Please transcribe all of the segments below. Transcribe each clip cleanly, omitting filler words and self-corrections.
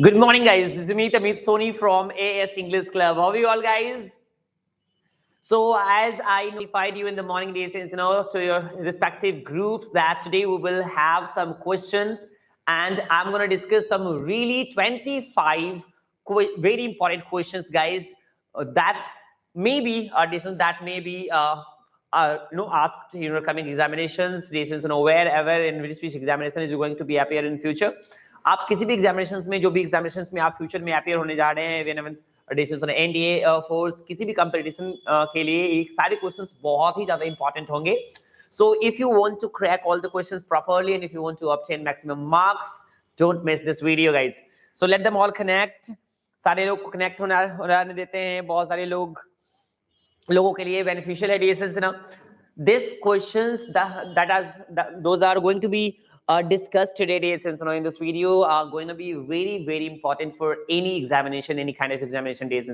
Good morning, guys. This is me, Amit Soni from AS English Club. How are you all, guys? So, as I notified you in the morning days, to your respective groups, that today we will have some questions, and I'm going to discuss some really 25 very important questions, guys. That maybe that may be asked in your coming examinations, wherever in which examination is going to be appear in future. आप किसी भी examinations में जो भी examinations में आप future में appear होने जा रहे हैं डिसीजन एनडीए फोर्स किसी भी कंपटीशन के लिए एक सारे क्वेश्चंस बहुत ही ज्यादा इंपॉर्टेंट होंगे. So if you want to crack all the questions properly and if you want to obtain maximum marks, don't miss this video, guys. So let them all connect. सारे लोग connect होने देते हैं. बहुत सारे लोगों के लिए बेनिफिशियल है डिसीजन ना. This questions those are going to be discussed today in this video are going to be very very important for any examination, any kind of examination days.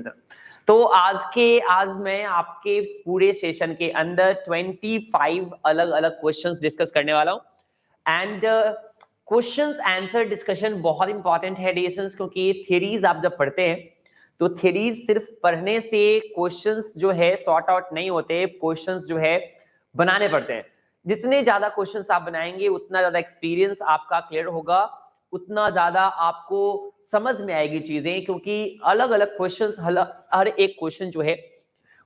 तो आज मैं आपके पूरे सेशन के अंदर 25 अलग अलग क्वेश्चंस डिस्कस करने वाला हूं. एंड क्वेश्चंस आंसर डिस्कशन बहुत इंपॉर्टेंट है डिस्कशंस, क्योंकि थ्योरीज आप जब पढ़ते हैं तो थ्योरीज सिर्फ पढ़ने से क्वेश्चंस जो है सॉर्ट आउट नहीं होते, क्वेश्चंस जो है बनाने पड़ते हैं. जितने ज्यादा क्वेश्चंस आप बनाएंगे उतना ज्यादा एक्सपीरियंस आपका क्लियर होगा, उतना ज्यादा आपको समझ में आएगी चीजें, क्योंकि अलग अलग क्वेश्चंस, हर एक क्वेश्चन जो है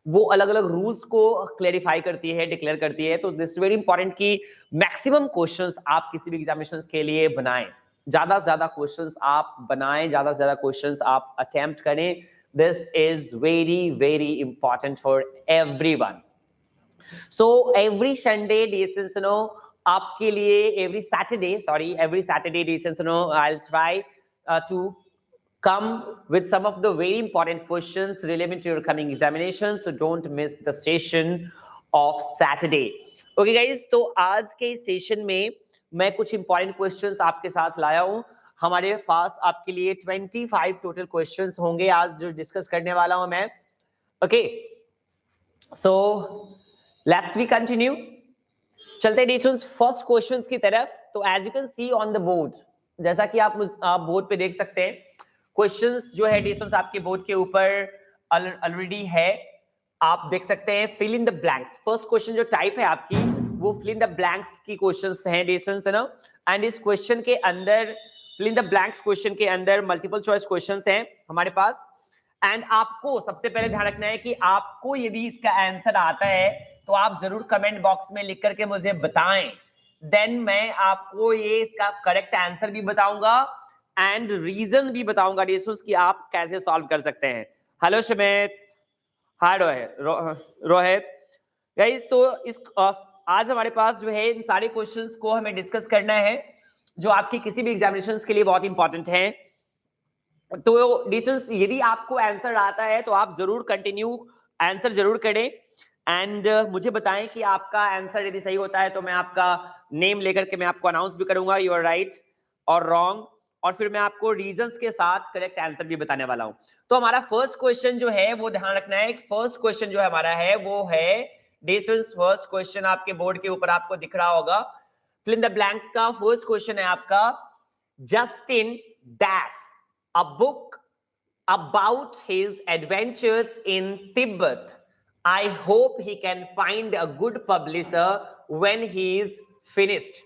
वो अलग अलग रूल्स को क्लेरिफाई करती है, डिक्लेयर करती है. तो दिस इज वेरी इंपॉर्टेंट कि मैक्सिमम क्वेश्चंस आप किसी भी एग्जामिनेशंस के लिए बनाएं, ज्यादा से ज्यादा क्वेश्चंस आप बनाएं, ज्यादा से ज्यादा क्वेश्चंस आप अटेम्प्ट करें. This is very very important for everyone. So every Sunday, आपके लिए every Saturday, I'll try to come with some of the very important questions related to your coming examination. So don't miss the session of Saturday. Okay, guys. तो आज के session में मैं कुछ important questions आपके साथ लाया हूं. हमारे पास आपके लिए 25 टोटल क्वेश्चंस होंगे आज जो डिस्कस करने वाला हूं मैं. Okay, so let's we continue. चलते हैं फर्स्ट क्वेश्चंस की तरफ. तो as you can see on the board, जैसा कि आप बोर्ड पे देख सकते हैं, क्वेश्चंस जो है डिस्टेंस आपके बोर्ड के ऊपर ऑलरेडी है. आप देख सकते हैं fill in the blanks. First question जो टाइप है आपकी वो फिल इन द ब्लैंक्स की क्वेश्चंस हैं डिस्टेंस, है ना. एंड इस क्वेश्चन के अंदर fill in the blanks question के अंदर मल्टीपल चॉइस क्वेश्चंस हैं हमारे पास. एंड आपको सबसे पहले ध्यान रखना है कि आपको यदि इसका आंसर आता है तो आप जरूर कमेंट बॉक्स में लिख करके मुझे बताएं. देन मैं आपको ये इसका करेक्ट आंसर भी बताऊंगा एंड रीजन भी बताऊंगा डिस्टेंस कि आप कैसे सॉल्व कर सकते हैं. हेलो सुमित, हाय रोहित गाइस. तो इस आज हमारे पास जो है इन सारे क्वेश्चंस को हमें डिस्कस करना है जो आपकी किसी भी एग्जामिनेशंस के लिए बहुत इंपॉर्टेंट हैं. तो डिस्टेंस यदि आपको आंसर आता है तो आप जरूर कंटिन्यू आंसर जरूर करें एंड मुझे बताएं कि आपका आंसर यदि सही होता है तो मैं आपका नेम लेकर के मैं आपको अनाउंस भी करूंगा, यू आर राइट और रॉन्ग, और फिर मैं आपको रीजंस के साथ करेक्ट आंसर भी बताने वाला हूं. तो हमारा फर्स्ट क्वेश्चन जो है वो ध्यान रखना है. फर्स्ट क्वेश्चन जो है हमारा है वो है डिस्टेंस. फर्स्ट क्वेश्चन आपके बोर्ड के ऊपर आपको दिख रहा होगा. फिल इन द ब्लैंक्स का फर्स्ट क्वेश्चन है आपका, Justin dash a book about his adventures in Tibet. I hope he can find a good publisher when he is finished.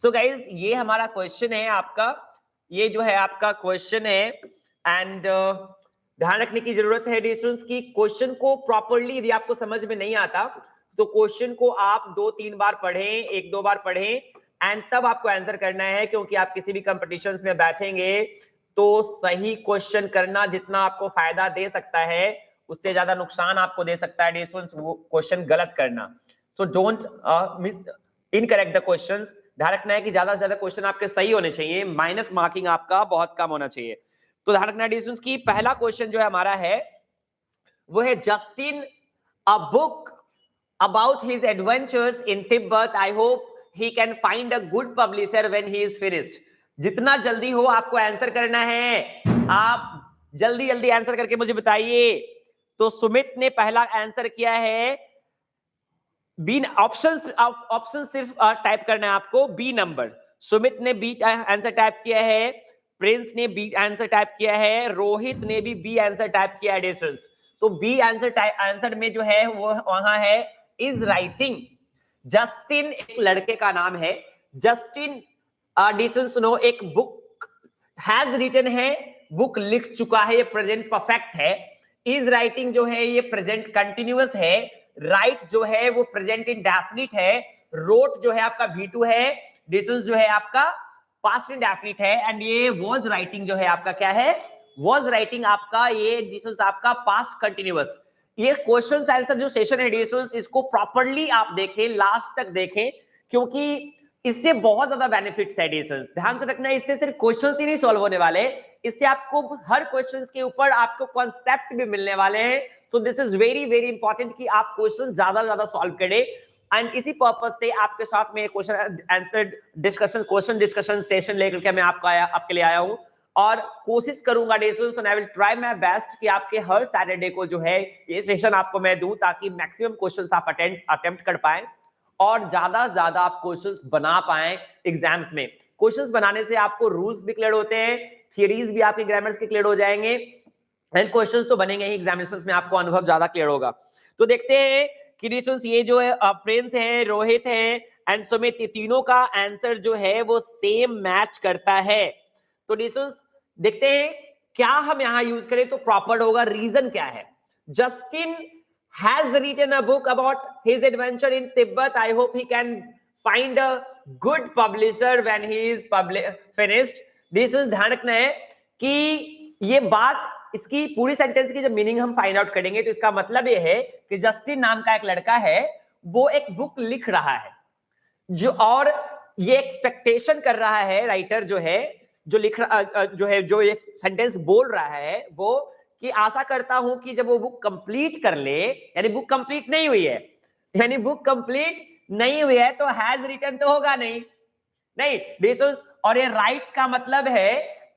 So guys, ये हमारा क्वेश्चन है आपका, ये जो है आपका क्वेश्चन है. एंड ध्यान रखने की जरूरत है डिस्टेंस की क्वेश्चन को प्रॉपरली यदि आपको समझ में नहीं आता तो क्वेश्चन को आप 2-3 बार पढ़ें, 1-2 बार पढ़ें एंड तब आपको आंसर करना है. क्योंकि आप किसी भी कंपटीशंस में बैठेंगे तो सही क्वेश्चन करना जितना आपको फायदा दे सकता है उससे ज्यादा नुकसान आपको दे सकता है डिस्टेंस वो क्वेश्चन गलत करना. So don't miss incorrect the questions. ध्यान रखना है कि ज्यादा से ज्यादा क्वेश्चन आपके सही होने चाहिए, माइनस मार्किंग आपका बहुत कम होना चाहिए. तो ध्यान रखना है डिस्टेंस की पहला क्वेश्चन जो है हमारा है वो है Justin a book about his adventures in Tibet. I hope he can find a good publisher when he is finished. जितना जल्दी हो आपको आंसर करना है, आप जल्दी जल्दी आंसर करके मुझे बताइए. तो सुमित ने पहला आंसर किया है बी. ऑप्शन सिर्फ टाइप करना है आपको बी नंबर. सुमित ने बी आंसर टाइप किया है, प्रिंस ने बी आंसर टाइप किया है, रोहित ने भी बी आंसर टाइप किया है डिस्टेंस। तो बी आंसर में जो है वो वहां है इज राइटिंग। जस्टिन एक लड़के का नाम है, जस्टिन डिस्टेंस सुनो, एक बुक हैज रिटन है, बुक लिख चुका है, ये प्रेजेंट परफेक्ट है। इज राइटिंग जो है ये प्रेजेंट कंटिन्यूअस है। राइट जो है वो प्रेजेंट इंडेफिनिट है। रोट जो है आपका V2 है। डिस्टेंस जो है आपका पास्ट इंडेफिनिट है। एंड ये वॉज राइटिंग जो है आपका क्या है, वॉज राइटिंग आपका ये डिस्टेंस आपका पास्ट कंटिन्यूअस। ये क्वेश्चन आंसर जो सेशन है डिस्टेंस, इसको प्रॉपर्ली आप देखें, लास्ट तक देखें, क्योंकि इससे बहुत ज्यादा बेनिफिट्स है डिस्टेंस। ध्यान से रखना, इससे सिर्फ क्वेश्चंस ही नहीं सॉल्व होने वाले, इससे आपको हर क्वेश्चन के ऊपर आपको कॉन्सेप्ट भी मिलने वाले हैं। So this is very very important कि आप क्वेश्चन ज्यादा सॉल्व करें। एंड इसी पर्पज से आपके साथ में question answer discussion, question discussion session लेकर के मैं आपके लिए आया हूं, और कोशिश करूंगा distance, I will try my best कि आपके हर सैटरडे को जो है ये सेशन आपको मैं दूं, ताकि मैक्सिमम क्वेश्चंस आप अटेम्प्ट कर पाएं और ज्यादा से ज्यादा आप क्वेश्चंस बना पाएं एग्जाम्स में। क्वेश्चंस बनाने से आपको रूल्स भी क्लियर होते हैं, थियरीज भी आपके ग्रामर्स के क्लियर हो जाएंगे, एंड क्वेश्चंस तो बनेंगे ही, एग्जामिनेशंस में आपको अनुभव ज्यादा क्लियर होगा। तो देखते हैं कि डिस्टेंस ये जो है प्रिंस है, रोहित है एंड सुमित, तीनों का आंसर जो है वो सेम मैच करता है। तो डिस्टेंस देखते हैं क्या हम यहां यूज करें तो प्रॉपर होगा। रीजन क्या है, Justin has written a book about his adventure in Tibet. I hope he can find a good publisher when he is finished. This is ध्यान रखना है कि ये बात, इसकी पूरी सेंटेंस की जब मीनिंग हम फाइंड आउट करेंगे तो इसका मतलब ये है कि जस्टिन नाम का एक लड़का है, वो एक बुक लिख रहा है जो, और ये एक्सपेक्टेशन कर रहा है राइटर जो है, जो लिख रहा जो है, जो ये सेंटेंस बोल रहा है वो, कि आशा करता हूं कि जब वो बुक कंप्लीट कर ले, यानी बुक कंप्लीट नहीं हुई है, यानी बुक कंप्लीट नहीं हुई है तो हैज रिटन तो होगा नहीं, नहीं डिस्टेंस। और ये राइट्स का मतलब है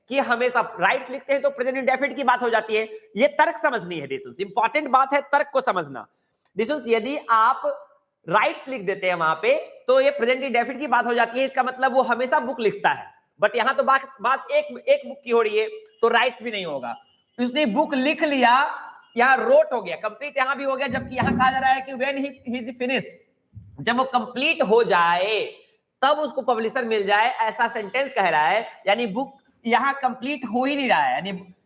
कि हमेशा राइट्स लिखते हैं तो प्रेजेंट इंडेफिनिट की बात हो जाती है। ये तर्क समझनी है डिस्टेंस, इंपॉर्टेंट बात है तर्क को समझना डिस्टेंस। यदि आप राइट्स लिख देते हैं वहां पे तो ये प्रेजेंट इंडेफिनिट की बात हो जाती है, इसका मतलब वो हमेशा बुक लिखता है। बट यहां तो बात एक बुक की हो रही है, तो राइट्स भी नहीं होगा। उसने बुक लिख लिया, यहाँ रोट हो गया, कंप्लीट यहां भी हो गया, जबकि यहां कहा जा रहा है कि व्हेन ही इज फिनिश्ड, जब वो कंप्लीट हो जाए तब उसको पब्लिशर मिल जाए, ऐसा सेंटेंस कह रहा है। यानी बुक यहाँ कंप्लीट हो ही नहीं रहा है,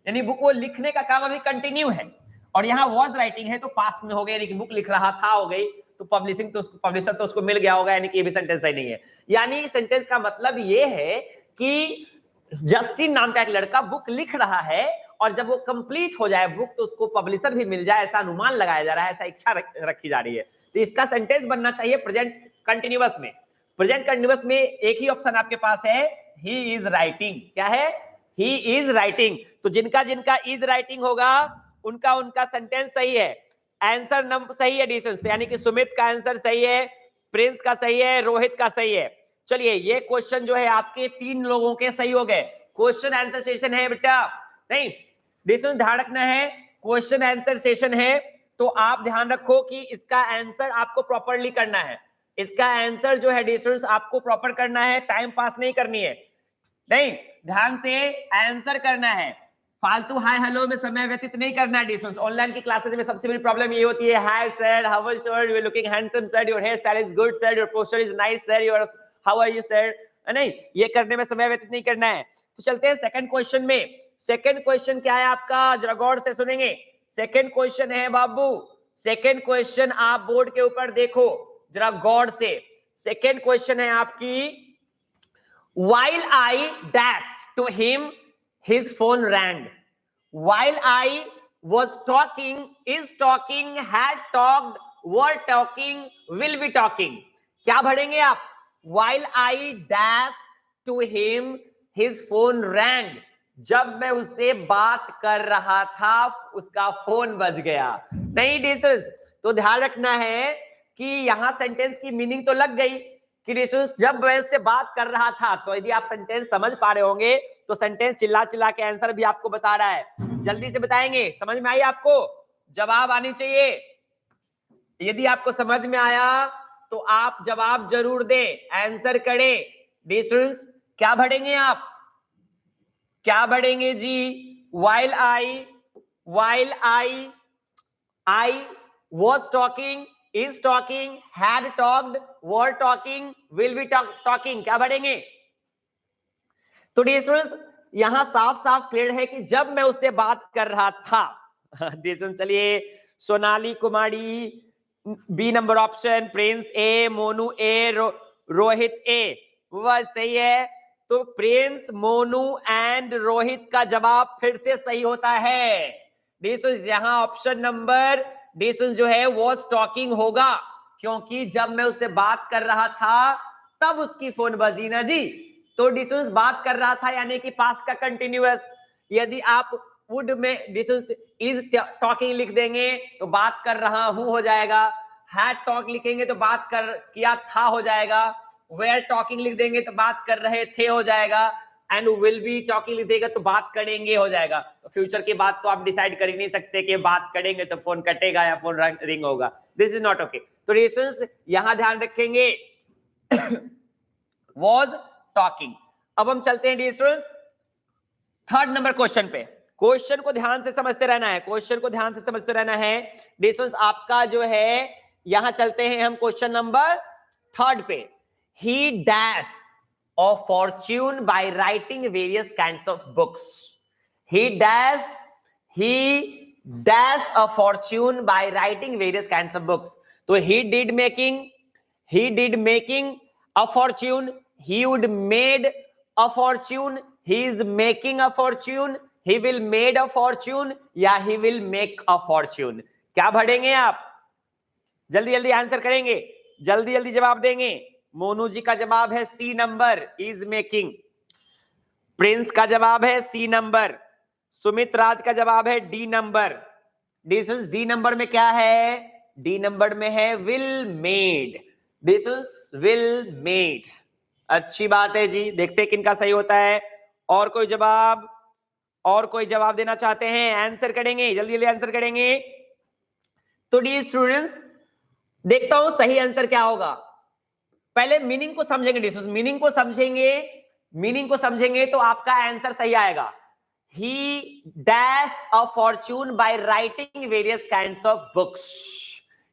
यानी बुक वो लिखने का काम अभी कंटिन्यू है, और यहाँ वॉज राइटिंग है तो पास्ट में हो गया, यानी कि बुक लिख रहा था हो गई, तो पब्लिशिंग तो उसको, पब्लिशर तो उसको मिल गया होगा, यानी कि ये भी सेंटेंस सही नहीं है। यानी सेंटेंस का मतलब ये है कि जस्टिन नाम का एक लड़का बुक लिख रहा है, और जब वो कंप्लीट हो जाए बुक तो उसको पब्लिशर भी मिल जाए, ऐसा अनुमान लगाया जा रहा है, ऐसा इच्छा रखी जा रही है। तो इसका सेंटेंस बनना चाहिए प्रेजेंट कंटिन्यूअस में। प्रेजेंट कंटिन्यूअस में एक ही ऑप्शन आपके पास है, ही इज राइटिंग। क्या है, ही इज राइटिंग। तो जिनका जिनका इज राइटिंग होगा उनका उनका सेंटेंस सही है, आंसर नंबर सही है डिस्टेंस, यानी कि सुमित का आंसर सही है, प्रिंस का सही है, रोहित का सही है। चलिए ये क्वेश्चन जो है आपके 3 लोगों के सही हो गए। क्वेश्चन आंसर सेशन है बेटा, नहीं डिस्टेंस ध्यान रखना है, क्वेश्चन आंसर सेशन है, तो आप ध्यान रखो कि इसका आंसर आपको प्रॉपरली करना है। इसका आंसर जो है डिस्टेंस आपको प्रॉपर करना है, टाइम पास नहीं करनी है, नहीं ध्यान से आंसर करना है, फालतू हाय हेलो में समय व्यतीत नहीं करना है डिस्टेंस। ऑनलाइन की क्लासेस में सबसे बड़ी प्रॉब्लम ये होती है, hi sir, how are you sir, you are looking handsome sir, your hair style is good sir, your poster is nice sir, your how are you sir, नहीं ये करने में समय व्यतीत नहीं करना है। तो चलते हैं सेकंड क्वेश्चन में। सेकंड क्वेश्चन क्या है आपका, जरा गौर से सुनेंगे। सेकंड क्वेश्चन है बाबू, सेकंड क्वेश्चन आप बोर्ड के ऊपर देखो जरा गौर से। सेकंड क्वेश्चन है आपकी, while I dashed to him, his phone rang. While I was talking, is talking, had talked, were talking, will be talking. क्या भरेंगे आप, while I dashed to him, his phone rang. जब मैं उससे बात कर रहा था उसका फोन बज गया। नहीं डिस्टेंस, तो ध्यान रखना है कि यहां सेंटेंस की मीनिंग तो लग गई कि डिस्टेंस जब मैं उससे बात कर रहा था। तो यदि आप सेंटेंस समझ पा रहे होंगे तो सेंटेंस चिल्ला चिल्ला के आंसर भी आपको बता रहा है, जल्दी से बताएंगे। समझ में आई आपको, जवाब आनी चाहिए। यदि आपको समझ में आया तो आप जवाब जरूर दें, आंसर करें। डिस्टेंस क्या पढ़ेंगे आप, क्या पढ़ेंगे जी, while I was talking, is talking, had talked, were talking, will be talking, क्या पढ़ेंगे। तो डिस्टेंस यहां साफ साफ क्लियर है कि जब मैं उससे बात कर रहा था। डिस्टेंस चलिए, Sonali Kumari B number option, Prince ए, मोनू ए, रोहित ए, वह सही है। तो प्रिंस, मोनू एंड रोहित का जवाब फिर से सही होता है। डिस्टेंस यहां ऑप्शन नंबर डिस्टेंस जो है वो टॉकिंग होगा, क्योंकि जब मैं उससे बात कर रहा था तब उसकी फोन बजी ना जी। तो डिस्टेंस बात कर रहा था यानी कि पास्ट का कंटिन्यूअस। यदि आप वुड में डिस्टेंस इज टॉकिंग लिख देंगे तो बात कर रहा हूं हो जाएगा। हैड टॉक लिखेंगे तो बात कर किया था हो जाएगा। वेयर टॉकिंग लिख देंगे तो बात कर रहे थे हो जाएगा। एंड विल बी टॉकिंग लिख देगा तो बात करेंगे हो जाएगा। तो फ्यूचर की बात तो आप डिसाइड कर ही नहीं सकते कि बात करेंगे तो फोन कटेगा या फोन रिंग होगा। This is not okay. तो डिस्टेंस यहां ध्यान रखेंगे was talking। अब हम चलते हैं डिस्टेंस थर्ड नंबर क्वेश्चन पे। क्वेश्चन को ध्यान से समझते रहना है, क्वेश्चन को ध्यान से समझते रहना है। डिस्टेंस आपका जो है यहां चलते हैं हम क्वेश्चन नंबर थर्ड पे। He dash a fortune by writing various kinds of books. He dash a fortune by writing various kinds of books. तो he did making a fortune, he would made a fortune, he is making a fortune, he will made a fortune या he will make a fortune। क्या पढ़ेंगे आप, जल्दी जल्दी answer करेंगे, जल्दी जल्दी जवाब देंगे। मोनू जी का जवाब है C number, is making. Prince का जवाब है सी नंबर। सुमित राज का जवाब है D number. Distance D number में क्या है, डी नंबर में है will made. Distance will made, अच्छी बात है जी। देखते हैं किनका सही होता है। और कोई जवाब, और कोई जवाब देना चाहते हैं, आंसर करेंगे, जल्दी जल्दी आंसर करेंगे। तो डी स्टूडेंट्स देखता हूं सही आंसर क्या होगा। पहले मीनिंग को समझेंगे डिस्टेंस, मीनिंग को समझेंगे तो आपका आंसर सही आएगा। ही dash a fortune by writing various kinds of books.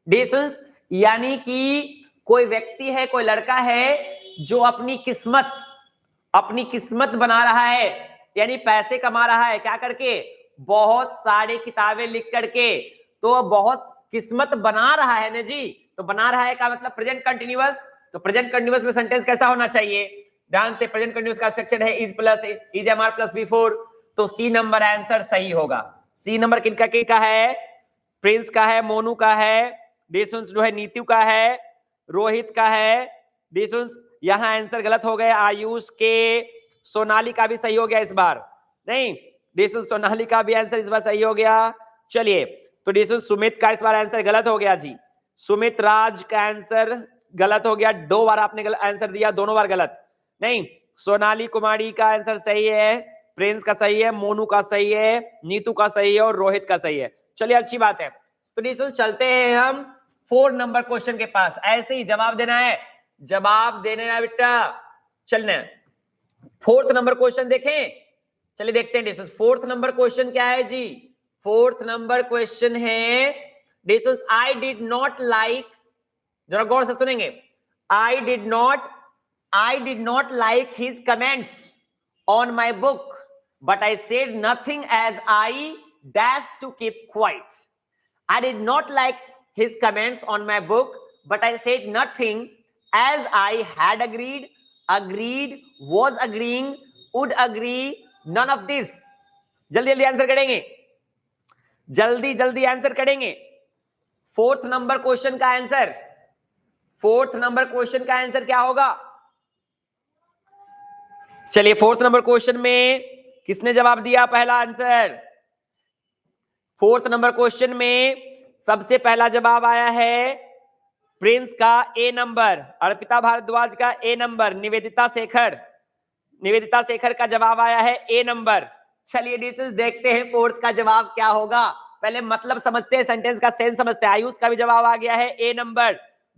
Distance यानी कि कोई व्यक्ति है, कोई लड़का है जो अपनी किस्मत बना रहा है, यानी पैसे कमा रहा है, क्या करके, बहुत सारी किताबें लिख करके। तो बहुत किस्मत बना रहा है ना जी। तो बना रहा है का मतलब प्रेजेंट कंटिन्यूअस। तो प्रेजेंट कंटिन्यूअस में सेंटेंस कैसा होना चाहिए, ध्यान से। प्रेजेंट कंटिन्यूअस का स्ट्रक्चर है is plus is am are plus V four. तो सी नंबर आंसर सही होगा। सी नंबर किनका है, प्रिंस का है, मोनू का है, डिस्टेंस जो है नीतू का है, रोहित का है। डिस्टेंस यहां आंसर गलत हो गए, आयुष के, सोनाली का भी सही हो गया इस बार, नहीं डिस्टेंस सोनाली का भी आंसर इस बार सही हो गया। चलिए, तो डिस्टेंस सुमित का इस बार आंसर गलत हो गया जी। सुमित राज का आंसर गलत हो गया, 2 बार आपने आंसर दिया, दोनों बार गलत। नहीं, सोनाली कुमारी का आंसर सही है, प्रिंस का सही है, मोनू का सही है, नीतू का सही है और रोहित का सही है। चलिए, अच्छी बात है। तो डिस्टेंस चलते हैं हम 4 नंबर क्वेश्चन के पास। ऐसे ही जवाब देना है, जवाब देने ना बेटा, चलना है। 4th नंबर क्वेश्चन देखें, चलिए देखते हैं डिस्टेंस 4th नंबर क्वेश्चन क्या है जी। 4th नंबर क्वेश्चन है distance I did not like, जरा गौर से सुनेंगे। I did not like his comments on my book but I said nothing as I dash to keep quiet. I did not like his comments on my book, but I said nothing as I had agreed, was agreeing, would agree, none of this। जल्दी जल्दी answer करेंगे, जल्दी जल्दी answer करेंगे। 4th number question का answer, 4th number question का answer क्या होगा। चलिए, 4th नंबर क्वेश्चन में किसने जवाब दिया पहला आंसर। 4th नंबर क्वेश्चन में सबसे पहला जवाब आया है प्रिंस का ए नंबर, अर्पिता भारद्वाज का ए नंबर, निवेदिता शेखर का जवाब आया है ए नंबर। चलिए डिस्टेंस देखते हैं 4th का जवाब क्या होगा। पहले मतलब समझते हैं, सेंटेंस का सेंस समझते हैं। आयुष का भी जवाब आ गया है ए नंबर।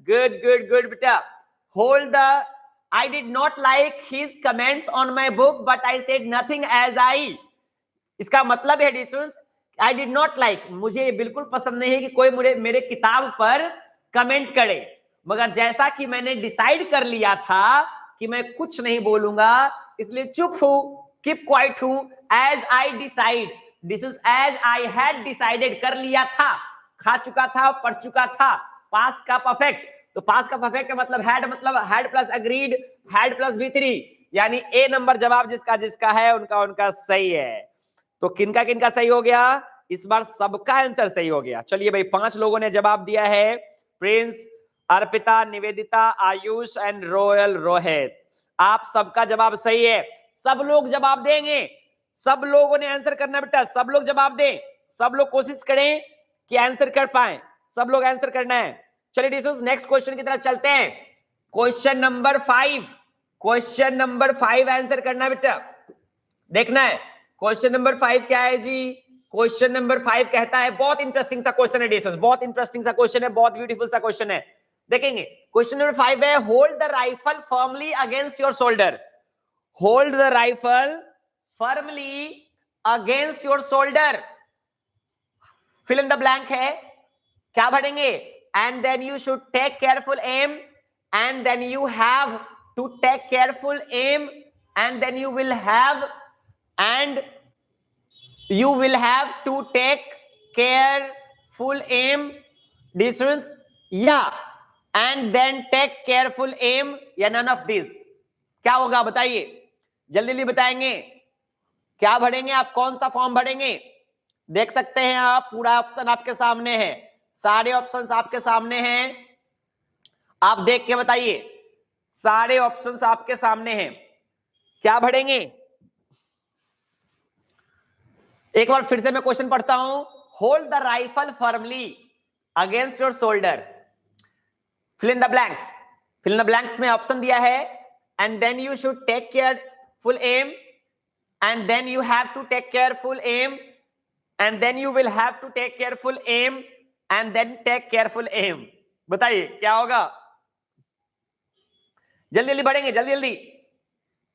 गुड गुड गुड बेटा। Hold the I did not like his comments on my book, but I said nothing as I. इसका मतलब है distance, I did not like, मुझे बिल्कुल पसंद नहीं है कि कोई मेरे किताब पर कमेंट करे, मगर जैसा कि मैंने डिसाइड कर लिया था कि मैं कुछ नहीं बोलूंगा, इसलिए चुप हूं, कीप क्वाइट हूं, as I decide, this is as I had decided, कर लिया था, खा चुका था, पढ़ चुका था, पास का परफेक्ट, तो पास का परफेक्ट का मतलब had plus agreed, had plus V3, यानी ए नंबर जवाब जिसका जिसका है उनका सही है। तो किनका सही हो गया, इस बार सबका आंसर सही हो गया। चलिए भाई, 5 लोगों ने जवाब दिया है, Prince, Arpita, Nivedita, Ayush and royal Rohit, आप सबका जवाब सही है। सब लोग जवाब देंगे, सब लोगों ने आंसर करना बेटा, सब लोग जवाब दें, सब लोग कोशिश करें कि आंसर कर पाए, सब लोग आंसर करना है। चलिए डिस्कस, नेक्स्ट क्वेश्चन की तरफ चलते हैं। Question number 5, question number 5 answer करना बेटा, देखना है क्वेश्चन नंबर 5 क्या है जी। क्वेश्चन नंबर 5 कहता है, बहुत इंटरेस्टिंग सा क्वेश्चन है डिस्कस, बहुत इंटरेस्टिंग सा क्वेश्चन है, बहुत ब्यूटीफुल सा क्वेश्चन है, देखेंगे। क्वेश्चन नंबर 5 है, hold the rifle firmly against your shoulder, hold the rifle firmly against your shoulder, fill in the blank है, क्या भरेंगे, and then you should take careful aim, and then you have to take careful aim, and then you will have, and you will have to take careful aim, distance, yeah, and then take careful aim, या none of this, क्या होगा बताइए, जल्दी जल्दी बताएंगे, क्या भरेंगे आप, कौन सा फॉर्म भरेंगे। देख सकते हैं आप, पूरा ऑप्शन आपके सामने है, सारे ऑप्शंस आपके सामने हैं, आप देख के बताइए, सारे ऑप्शंस आपके सामने हैं, क्या भरेंगे। एक बार फिर से मैं क्वेश्चन पढ़ता हूं, hold the rifle firmly against your shoulder, fill in the blanks, fill in the blanks में ऑप्शन दिया है, and then you should take careful aim, and then you have to take careful aim, and then you will have to take careful aim, and then take careful aim, बताइए क्या होगा, जल्दी जल्दी बढ़ेंगे, जल्दी जल्दी।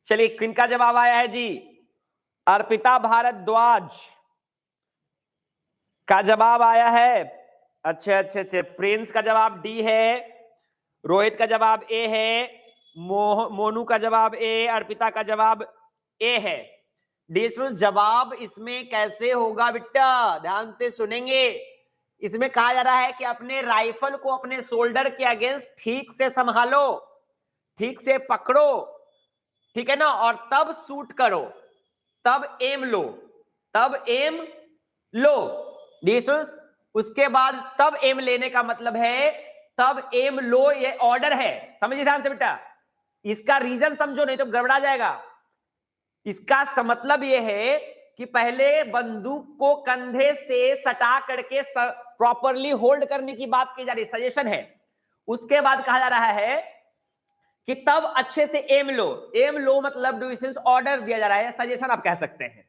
चलिए, किनका जवाब आया है जी, अर्पिता भारद्वाज का जवाब आया है, अच्छा, प्रिंस का जवाब डी है, रोहित का जवाब ए है, मोनू का जवाब ए, अर्पिता का जवाब ए है। जवाब इसमें कैसे होगा बेटा, ध्यान से सुनेंगे, इसमें कहा जा रहा है कि अपने राइफल को अपने शोल्डर के अगेंस्ट ठीक से संभालो, ठीक से पकड़ो, ठीक है ना, और तब शूट करो, तब एम लो, तब एम लो, उसके बाद तब एम लेने का मतलब है तब एम लो, ये ऑर्डर है, समझिए ध्यान से बेटा, इसका रीजन समझो नहीं तो गड़बड़ा जाएगा। इसका मतलब यह है कि पहले बंदूक को कंधे से सटा करके प्रॉपरली होल्ड करने की बात की जा रही, सजेशन है, उसके बाद कहा जा रहा है कि तब अच्छे से एम लो, एम लो मतलब ऑर्डर दिया जा रहा है, सजेशन आप कह सकते हैं।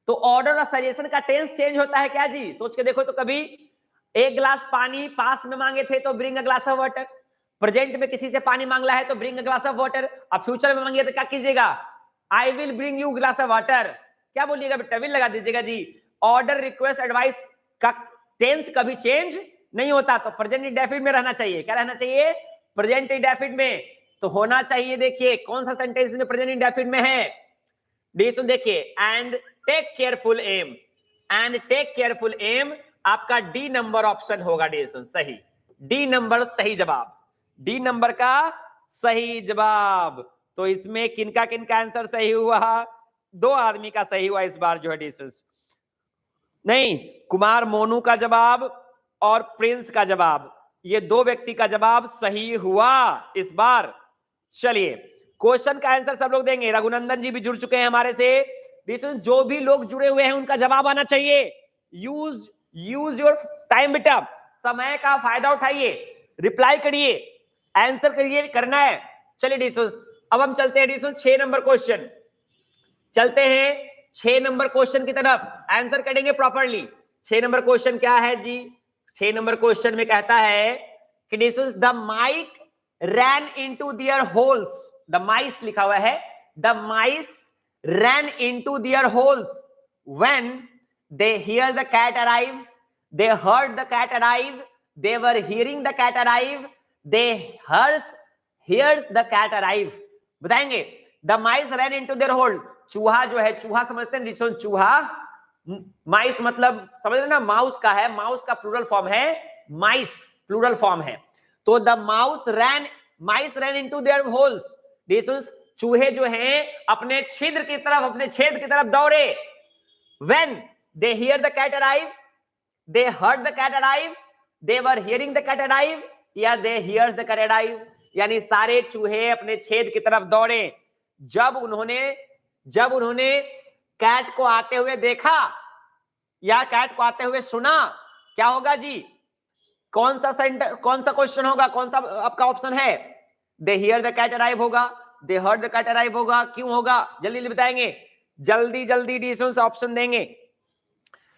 तो ऑर्डर और सजेशन का टेंस चेंज होता है क्या जी, सोच के देखो तो, कभी एक गिलास पानी पास में मांगे थे तो bring a glass of water, present में किसी से पानी मांगला है तो bring a glass of water, अब फ्यूचर में मांगे तो क्या कीजिएगा, I will bring you glass of water, क्या बोलिएगा बेटा, विल लगा दीजिएगा जी। ऑर्डर, रिक्वेस्ट, एडवाइस का टेंस कभी चेंज नहीं होता, तो प्रेजेंट इंडेफिनिट में रहना चाहिए, क्या रहना चाहिए, प्रेजेंट इंडेफिनिट में तो होना चाहिए। देखिए कौन सा सेंटेंस में प्रेजेंट इंडेफिनिट में है, देखिए, and take careful aim, and take careful aim आपका डी नंबर ऑप्शन होगा, सही, डी नंबर सही जवाब, डी नंबर का सही जवाब। तो इसमें किनका आंसर सही हुआ, 2 आदमी का सही हुआ इस बार जो है नहीं, कुमार मोनू का जवाब और प्रिंस का जवाब, ये 2 व्यक्ति का जवाब सही हुआ इस बार। चलिए, क्वेश्चन का आंसर सब लोग देंगे, रघुनंदन जी भी जुड़ चुके हैं हमारे से, जो भी लोग जुड़े हुए हैं उनका जवाब आना चाहिए। यूज योर टाइम बेटा, समय का फायदा उठाइए, रिप्लाई करिए, आंसर करिए, करना है। चलिए डिस्कस, अब हम चलते हैं डिस्कस 6 नंबर क्वेश्चन, चलते हैं 6 नंबर क्वेश्चन की तरफ, आंसर करेंगे प्रॉपरली। 6 नंबर क्वेश्चन क्या है जी, 6 नंबर क्वेश्चन में कहता है कि the mice ran into their holes, the mice लिखा हुआ है, the mice ran into their holes when they hear the cat arrive, they heard the cat arrive, they were hearing the cat arrive, they hears the cat arrive. बताएंगे, the mice ran into their hole, चूहा जो है, चूहा समझते हैं, चूहा, माइस मतलब समझ रहे ना, माउस का है, माउस का प्लूरल फॉर्म है माइस, प्लूरल फॉर्म है। तो the mouse rain into their holes, चूहे जो हैं अपने छिद्र की तरफ, अपने छेद की तरफ दौड़े। When they hear the cat arrive, they heard the cat arrive, they were hearing the cat arrive, या they hears the cat arrive, यानी सारे चूहे अपने छेद की तरफ दौड़े जब उन्होंने कैट को आते हुए देखा या कैट को आते हुए सुना। क्या होगा जी, कौन सा क्वेश्चन होगा, कौन सा आपका ऑप्शन है? They hear the cat arrive होगा, they heard the cat arrive होगा। क्यों होगा, जल्दी बताएंगे, जल्दी डिसीजन ऑप्शन देंगे।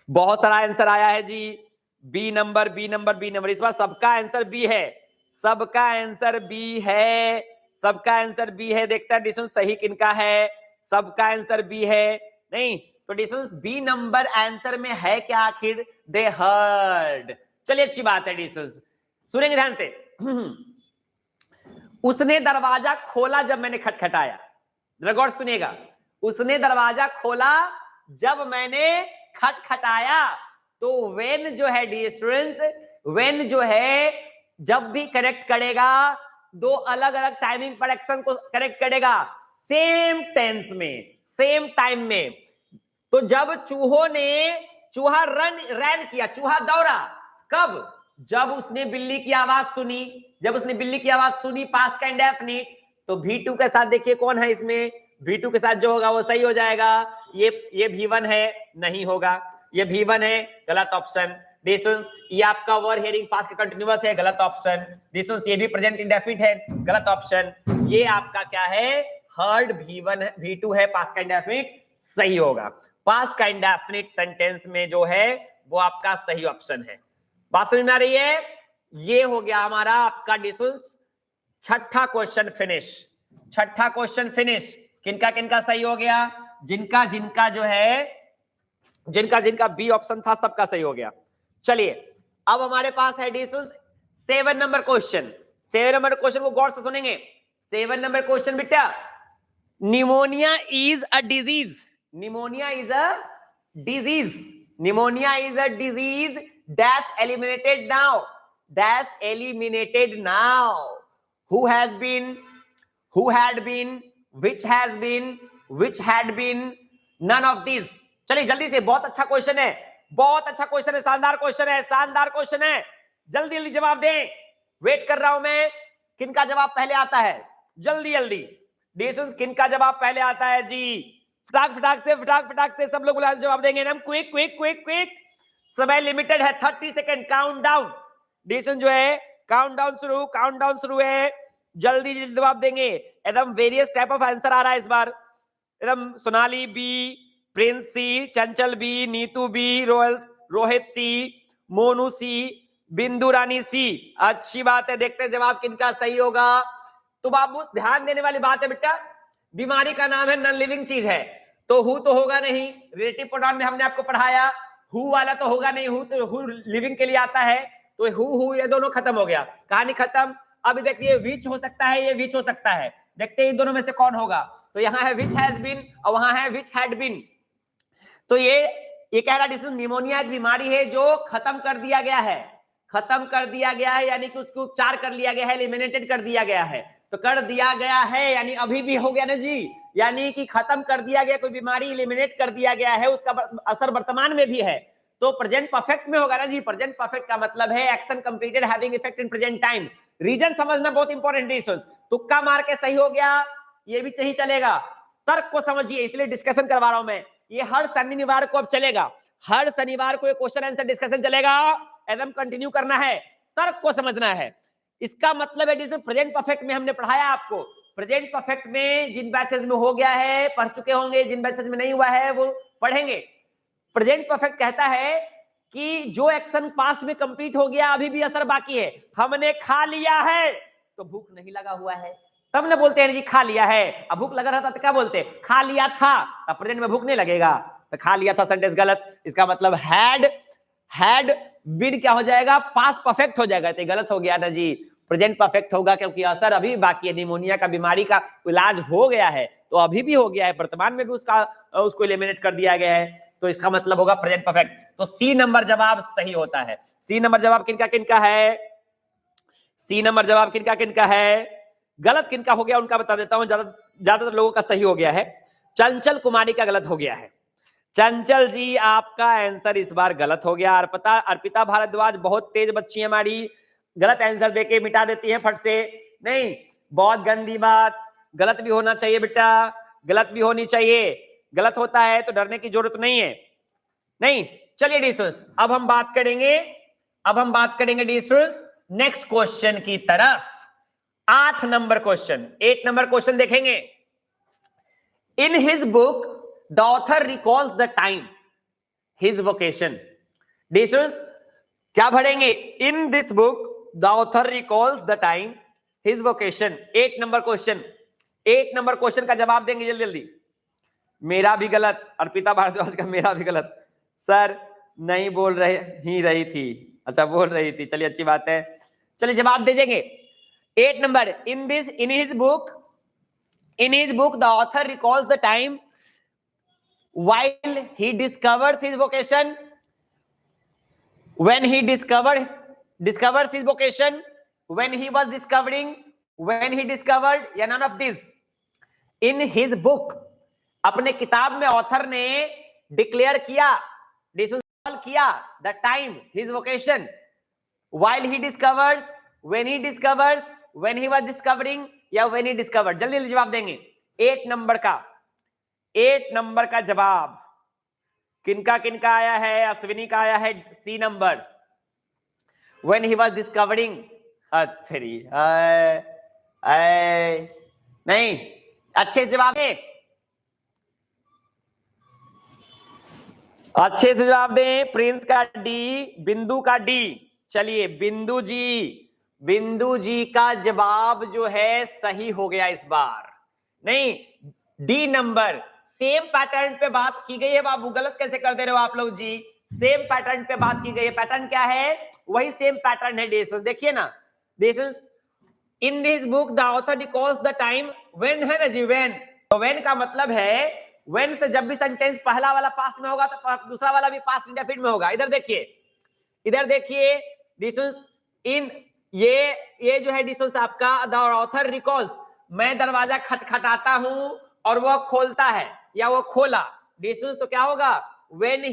बहुत सारा आंसर आया है जी, बी नंबर। इस बार सबका आंसर बी है, सबका आंसर बी है। देखता है डिसीजन सही किनका है, सबका आंसर बी है। नहीं तो डिसीजन बी नंबर आंसर में है क्या आखिर? दे हर्ड। चलिए अच्छी बात है डिसीजन, सुनेंगे ध्यान से। उसने दरवाजा खोला जब मैंने खटखटाया, गौर सुनिएगा, उसने दरवाजा खोला जब मैंने खटखटाया। तो वेन जो है डिस्टेंस, वेन जो है जब भी करेक्ट करेगा, दो अलग अलग टाइमिंग पर एक्शन को करेक्ट करेगा, सेम टेंस में, सेम टाइम में। तो जब चूहा रन किया, चूहा दौड़ा, कब? जब उसने बिल्ली की आवाज सुनी, पास्ट का इंडेफिनिट। तो V2 के साथ देखिए कौन है इसमें, V2 के साथ जो होगा वो सही हो जाएगा। ये V1 है, नहीं होगा। ये V1 है, गलत ऑप्शन। ये आपका वर हियरिंग पास्ट का कंटिन्यूअस है, गलत ऑप्शन। ये भी प्रेजेंट इंडेफिनिट है, गलत ऑप्शन। ये आपका क्या है, हर्ड V2 है, पास्ट का इंडेफिनिट सही होगा। पास्ट का इंडेफिनिट सेंटेंस में जो है वो आपका सही ऑप्शन है। बात समझ में आ रही है? ये हो गया हमारा आपका डिस्टेंस छठा क्वेश्चन फिनिश। किनका सही हो गया? जिनका जो है, जिनका बी ऑप्शन था सबका सही हो गया। चलिए अब हमारे पास है distance 7 number question. 7 number question को गौर से सुनेंगे। 7 नंबर क्वेश्चन बेटा, pneumonia is a disease, pneumonia is a disease that's eliminated now, who had been, which had been, none of these। चलिए जल्दी से, बहुत अच्छा क्वेश्चन है, शानदार क्वेश्चन है। जल्दी जवाब दें, वेट कर रहा हूं मैं। किनका जवाब पहले आता है? जल्दी डिस्टेंस किनका जवाब पहले आता है जी? फटाक से सब लोग जवाब देंगे ना। क्विक, समय लिमिटेड है, 30 सेकेंड। काउंट डाउन, डिसीजन जो है काउंट डाउन शुरू है। जल्दी जवाब देंगे। एकदम वेरियस टाइप ऑफ आंसर आ रहा है इस बार। एकदम सोनाली बी, प्रिंस सी, चंचल बी, नीतू बी, रोहित सी, मोनू सी, बिंदु रानी सी। अच्छी बात है, देखते हैं जवाब किनका सही होगा। तो बाबू ध्यान देने वाली बात है बेटा, बीमारी का नाम है, नॉन लिविंग चीज है, तो हु तो होगा नहीं। रिलेटिव प्रोनाउन में हमने आपको पढ़ाया, हु वाला तो होगा नहीं, हु लिविंग के लिए आता है, तो हु ये दोनों खत्म हो गया, कहानी खत्म। अब देखिए विच हो सकता है, ये विच हो सकता है, देखते हैं इन दोनों में से कौन होगा। तो यहाँ है विच हैज बीन और वहां है विच हैड बीन। तो ये कह रहा डिसीजन निमोनिया एक बीमारी है जो खत्म कर दिया गया है, यानी कि उसको उपचार कर लिया गया है, एलिमिनेटेड कर दिया गया है। तो कर दिया गया है यानी अभी भी हो गया ना जी, यानी कि खत्म कर दिया गया, कोई बीमारी एलिमिनेट कर दिया गया है, उसका असर वर्तमान में भी है, तो प्रेजेंट परफेक्ट में होगा ना जी। प्रेजेंट परफेक्ट का मतलब है action completed having effect in present time. Reason समझना बहुत इंपॉर्टेंट डिसीजन। तुक्का मार के सही हो गया ये भी सही चलेगा, तर्क को समझिए, इसलिए डिस्कशन करवा रहा हूं मैं। ये हर शनिवार को अब चलेगा, हर शनिवार को ये क्वेश्चन आंसर डिस्कशन चलेगा, एकदम कंटिन्यू करना है, तर्क को समझना है। इसका मतलब है प्रेजेंट परफेक्ट में हमने पढ़ाया आपको, प्रेजेंट परफेक्ट में जिन बैचेस में हो गया है पढ़ चुके होंगे, जिन बैचेस में नहीं हुआ है वो पढ़ेंगे। प्रेजेंट परफेक्ट कहता है कि जो एक्शन पास्ट में कंप्लीट हो गया, अभी भी असर बाकी है, हमने खा लिया है तो भूख नहीं लगा हुआ है, तब ना बोलते हैं जी खा लिया है। अब भूख लगा रहा था तो क्या बोलते हैं, खा लिया था। अब प्रेजेंट में भूख नहीं लगेगा तो खा लिया था सेंटेंस गलत। इसका मतलब हैड बीन क्या हो जाएगा, पास्ट परफेक्ट हो जाएगा। तो गलत हो गया ना जी, प्रेजेंट परफेक्ट होगा क्योंकि असर अभी बाकी है। निमोनिया का बीमारी का इलाज हो गया है तो अभी भी हो गया है, वर्तमान में भी उसको एलिमिनेट कर दिया गया है, तो इसका मतलब होगा प्रेजेंट परफेक्ट। तो सी नंबर जवाब सही होता है। सी नंबर जवाब किनका किनका है, सी नंबर जवाब किनका किनका है, गलत किनका हो गया उनका बता देता हूं। ज्यादातर लोगों का सही हो गया है। चंचल कुमारी का गलत हो गया है। चंचल जी आपका आंसर इस बार गलत हो गया। अर्पिता भारद्वाज बहुत तेज बच्ची है हमारी, गलत आंसर देके मिटा देती है फट से। नहीं, बहुत गंदी बात, गलत भी होना चाहिए बेटा, गलत भी होनी चाहिए। गलत होता है तो डरने की जरूरत नहीं है। नहीं, चलिए डिस्टेंस अब हम बात करेंगे डिस्टेंस नेक्स्ट क्वेश्चन की तरफ। 8 नंबर क्वेश्चन, 8 नंबर क्वेश्चन देखेंगे। In his book the author recalls the time his vocation. Distance क्या पढ़ेंगे, in this book the author recalls the time his vocation. 8 number question, 8 number question का जवाब देंगे जल्दी जल्दी। मेरा भी गलत, अर्पिता भारद्वाज का मेरा भी गलत। सर नहीं बोल रही थी, अच्छा बोल रही थी, चलिए अच्छी बात है। चलिए जवाब दे देंगे। 8 number, in his book the author recalls the time while he discovers his vocation, when he discovers his vocation, when he was discovering, when he discovered, या none of this. In his book, अपने किताब में author ने declare किया, the time his vocation, while he discovers, when he discovers, when he was discovering, या when he discovered। जल्दी जल्दी जवाब देंगे। 8 नंबर का जवाब किनका किनका आया है, अश्विनी का आया है C number, when he was discovering। नहीं, अच्छे से जवाब दे, अच्छे से जवाब दें। प्रिंस का डी, बिंदु का डी। चलिए बिंदु जी का जवाब जो है सही हो गया इस बार। नहीं, डी नंबर, सेम पैटर्न पे बात की गई है बाबू, गलत कैसे कर दे रहे हो आप लोग जी। सेम पैटर्न पे बात की गई है, पैटर्न क्या है, वही सेम पैटर्न है। डेशंस देखिए ना, dashes in this book the author recalls the time when है ना जी, व्हेन। तो व्हेन का मतलब है व्हेन से जब भी सेंटेंस पहला वाला पास्ट में होगा तो दूसरा वाला भी पास्ट इंडेफिनिट में होगा। इधर देखिए डिस्टेंस इन ये जो है डिस्टेंस आपका द ऑथर रिकॉल्स, मैं दरवाजा खटखटाता हूं और वो खोलता है या वो खोला। डिस्टेंस तो क्या होगा, व्हेन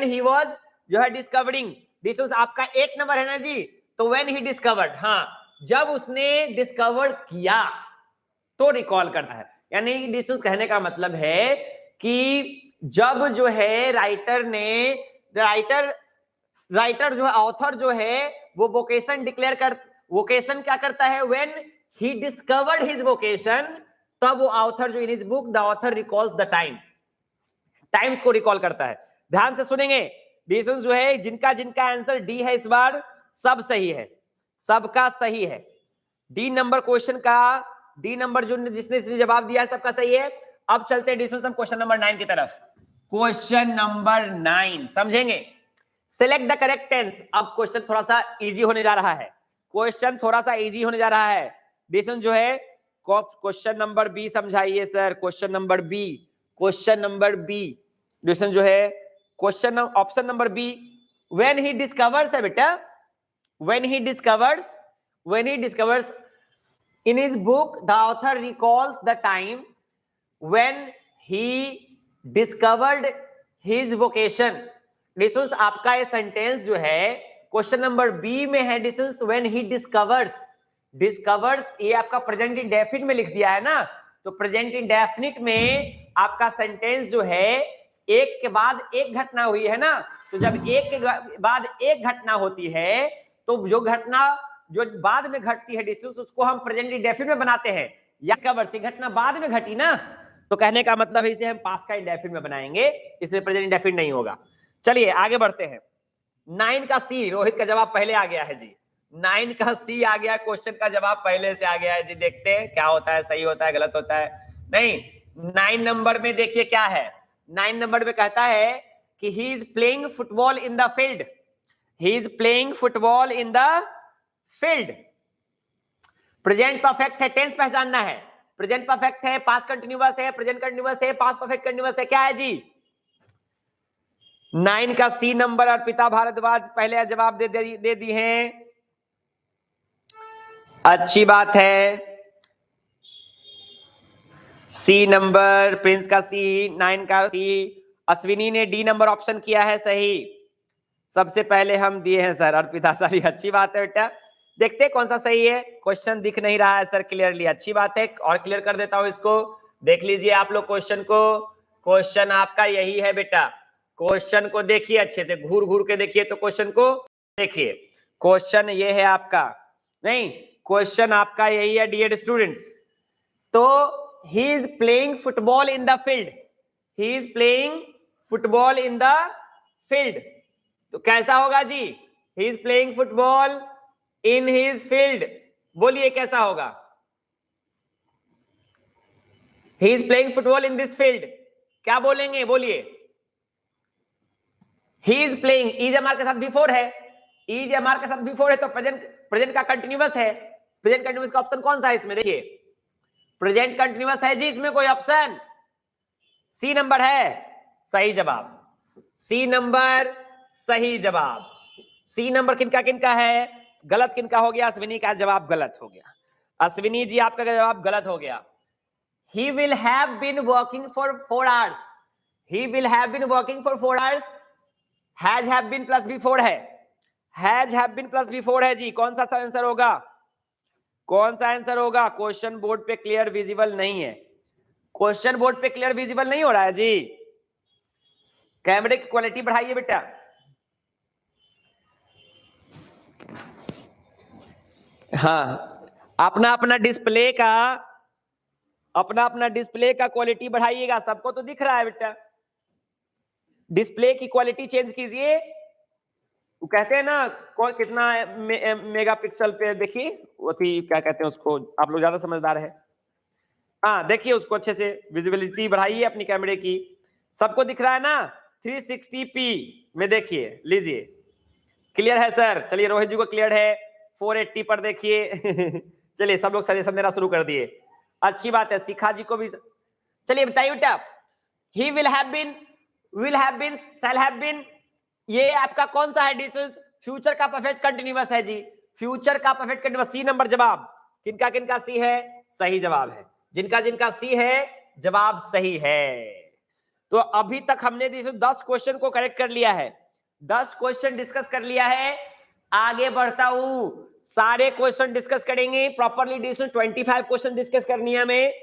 ही वाज जो है डिस्कवरिंग। डिस्टेंस आपका 8 नंबर है ना जी, तो व्हेन ही डिस्कवर्ड, हाँ जब उसने डिस्कवर किया तो रिकॉल करता है। यानी डिस्टेंस कहने का मतलब है कि जब जो है राइटर जो है ऑथर जो है वो वोकेशन डिक्लेयर कर, वोकेशन क्या करता है, when he discovered his vocation, तब वो ऑथर जो in his book the author recalls the times को रिकॉल करता है। ध्यान से सुनेंगे, डिस्टेंस जो है जिनका आंसर डी है इस बार सब सही है, सबका सही है। डी नंबर क्वेश्चन का, डी नंबर जो जिसने जवाब दिया है सबका सही है। अब चलते हैं डिस्टेंस हम क्वेश्चन नंबर 9 की तरफ। क्वेश्चन नंबर 9 समझेंगे, सिलेक्ट द करेक्ट टेंस। अब क्वेश्चन थोड़ा सा इजी होने जा रहा है, क्वेश्चन थोड़ा सा इजी होने जा रहा है। डिस्टेंस जो है क्वेश्चन नंबर बी समझाइए sir, question number B distance जो है question option number B, when he discovers है बेटा, when he discovers in his book the author recalls the time when he discovered his vocation। Distance आपका ये sentence जो है question number B में है। डिस्टेंस व्हेन ही डिस्कवर्स ये आपका प्रेजेंट इंडेफिनिट में लिख दिया है ना, तो प्रेजेंट इंडेफिनिट में आपका सेंटेंस जो है एक के बाद एक घटना हुई है ना, तो जब एक के बाद एक घटना होती है तो जो घटना जो बाद में घटती है डिस्टेंस उसको हम प्रेजेंट इंडेफिनिट में बनाते हैं। या कवर से घटना बाद में घटी ना, तो कहने का मतलब है इसे हम पास्ट का इंडेफिनिट में बनाएंगे, इसमें प्रेजेंट इंडेफिनिट नहीं होगा। चलिए आगे बढ़ते हैं। 9 का सी, रोहित का जवाब पहले आ गया है जी। 9 का सी आ गया, क्वेश्चन का जवाब पहले से आ गया है जी। देखते हैं क्या होता है, सही होता है गलत होता है। नहीं, 9 नंबर में देखिए क्या है। 9 नंबर में कहता है कि ही is playing football in the field. He is playing football in the field. Present perfect है, टेंस पहचानना है। प्रेजेंट परफेक्ट है, पास्ट कंटिन्यूअस है, प्रेजेंट कंटिन्यूअस है, पास्ट परफेक्ट कंटिन्यूअस है, क्या है जी? 9 का सी नंबर अर्पिता भारद्वाज पहले जवाब दे दी हैं। अच्छी बात है। सी नंबर प्रिंस का सी, 9 का सी। अश्विनी ने डी नंबर ऑप्शन किया है सही। सबसे पहले हम दिए हैं सर अर्पिता सारी। अच्छी बात है बेटा। देखते हैं कौन सा सही है। क्वेश्चन दिख नहीं रहा है सर क्लियरली। अच्छी बात है, और क्लियर कर देता हूं इसको। देख लीजिए आप लोग क्वेश्चन को। क्वेश्चन आपका यही है बेटा। क्वेश्चन को देखिए अच्छे से, घूर घूर के देखिए तो क्वेश्चन को देखिए। क्वेश्चन ये है आपका, नहीं क्वेश्चन आपका यही है डियर स्टूडेंट्स। तो he is playing football in the field. He is playing football in the field. तो कैसा होगा जी? He is playing football in his field. बोलिए कैसा होगा? He is playing football in this field. क्या बोलेंगे? बोलिए। He is playing, is am are के साथ बिफोर है। इज एमआर के साथ बिफोर है तो प्रेजेंट का कंटिन्यूअस है। प्रेजेंट कंटिन्यूअस का ऑप्शन कौन सा है इसमें? देखिए प्रेजेंट कंटिन्यूअस है जी इसमें कोई ऑप्शन? सी नंबर है सही जवाब। सी नंबर सही जवाब। सी नंबर किनका किनका है? गलत किनका हो गया? अश्विनी का जवाब गलत हो गया। अश्विनी जी आपका जवाब गलत हो गया। He will have been working for 4 hours. He will have been working for 4 hours. Has have been plus before है। Has have been plus before है जी। कौन सा आंसर होगा? कौन सा आंसर होगा? क्वेश्चन बोर्ड पे क्लियर विजिबल नहीं है। क्वेश्चन बोर्ड पे क्लियर विजिबल नहीं हो रहा है जी। कैमरे की क्वालिटी बढ़ाइए बेटा। हाँ, अपना अपना डिस्प्ले का क्वालिटी बढ़ाइएगा। सबको तो दिख रहा है बेटा। डिस्प्ले की क्वालिटी चेंज कीजिए। वो कहते हैं ना कितना मेगापिक्सल पे, देखिए वो क्या कहते हैं उसको, आप लोग ज्यादा समझदार है। हाँ देखिए उसको अच्छे से विजिबिलिटी बढ़ाइए अपनी कैमरे की। सबको दिख रहा है ना? 360p में देखिए, लीजिए क्लियर है सर। चलिए रोहित जी को क्लियर है। 480 पर देखिए। चलिए सब लोग सजेशन देना शुरू कर दिए। अच्छी बात है। शिखा जी को भी। चलिए बताइए बेटा। He will have been, will have been, shall have been, ये आपका कौन सा है? डिसेंस फ्यूचर का परफेक्ट कंटिन्यूअस है जी। फ्यूचर का परफेक्ट कंटिन्यूअस। सी नंबर जवाब। किनका किनका सी है? सही जवाब है। जिनका जिनका सी है जवाब सही है। तो अभी तक हमने 10 क्वेश्चन को करेक्ट कर लिया है। 10 क्वेश्चन डिस्कस कर लिया है। आगे बढ़ता हूं, सारे क्वेश्चन डिस्कस करेंगे प्रॉपरली। 25 क्वेश्चन डिस्कस करनी है हमें।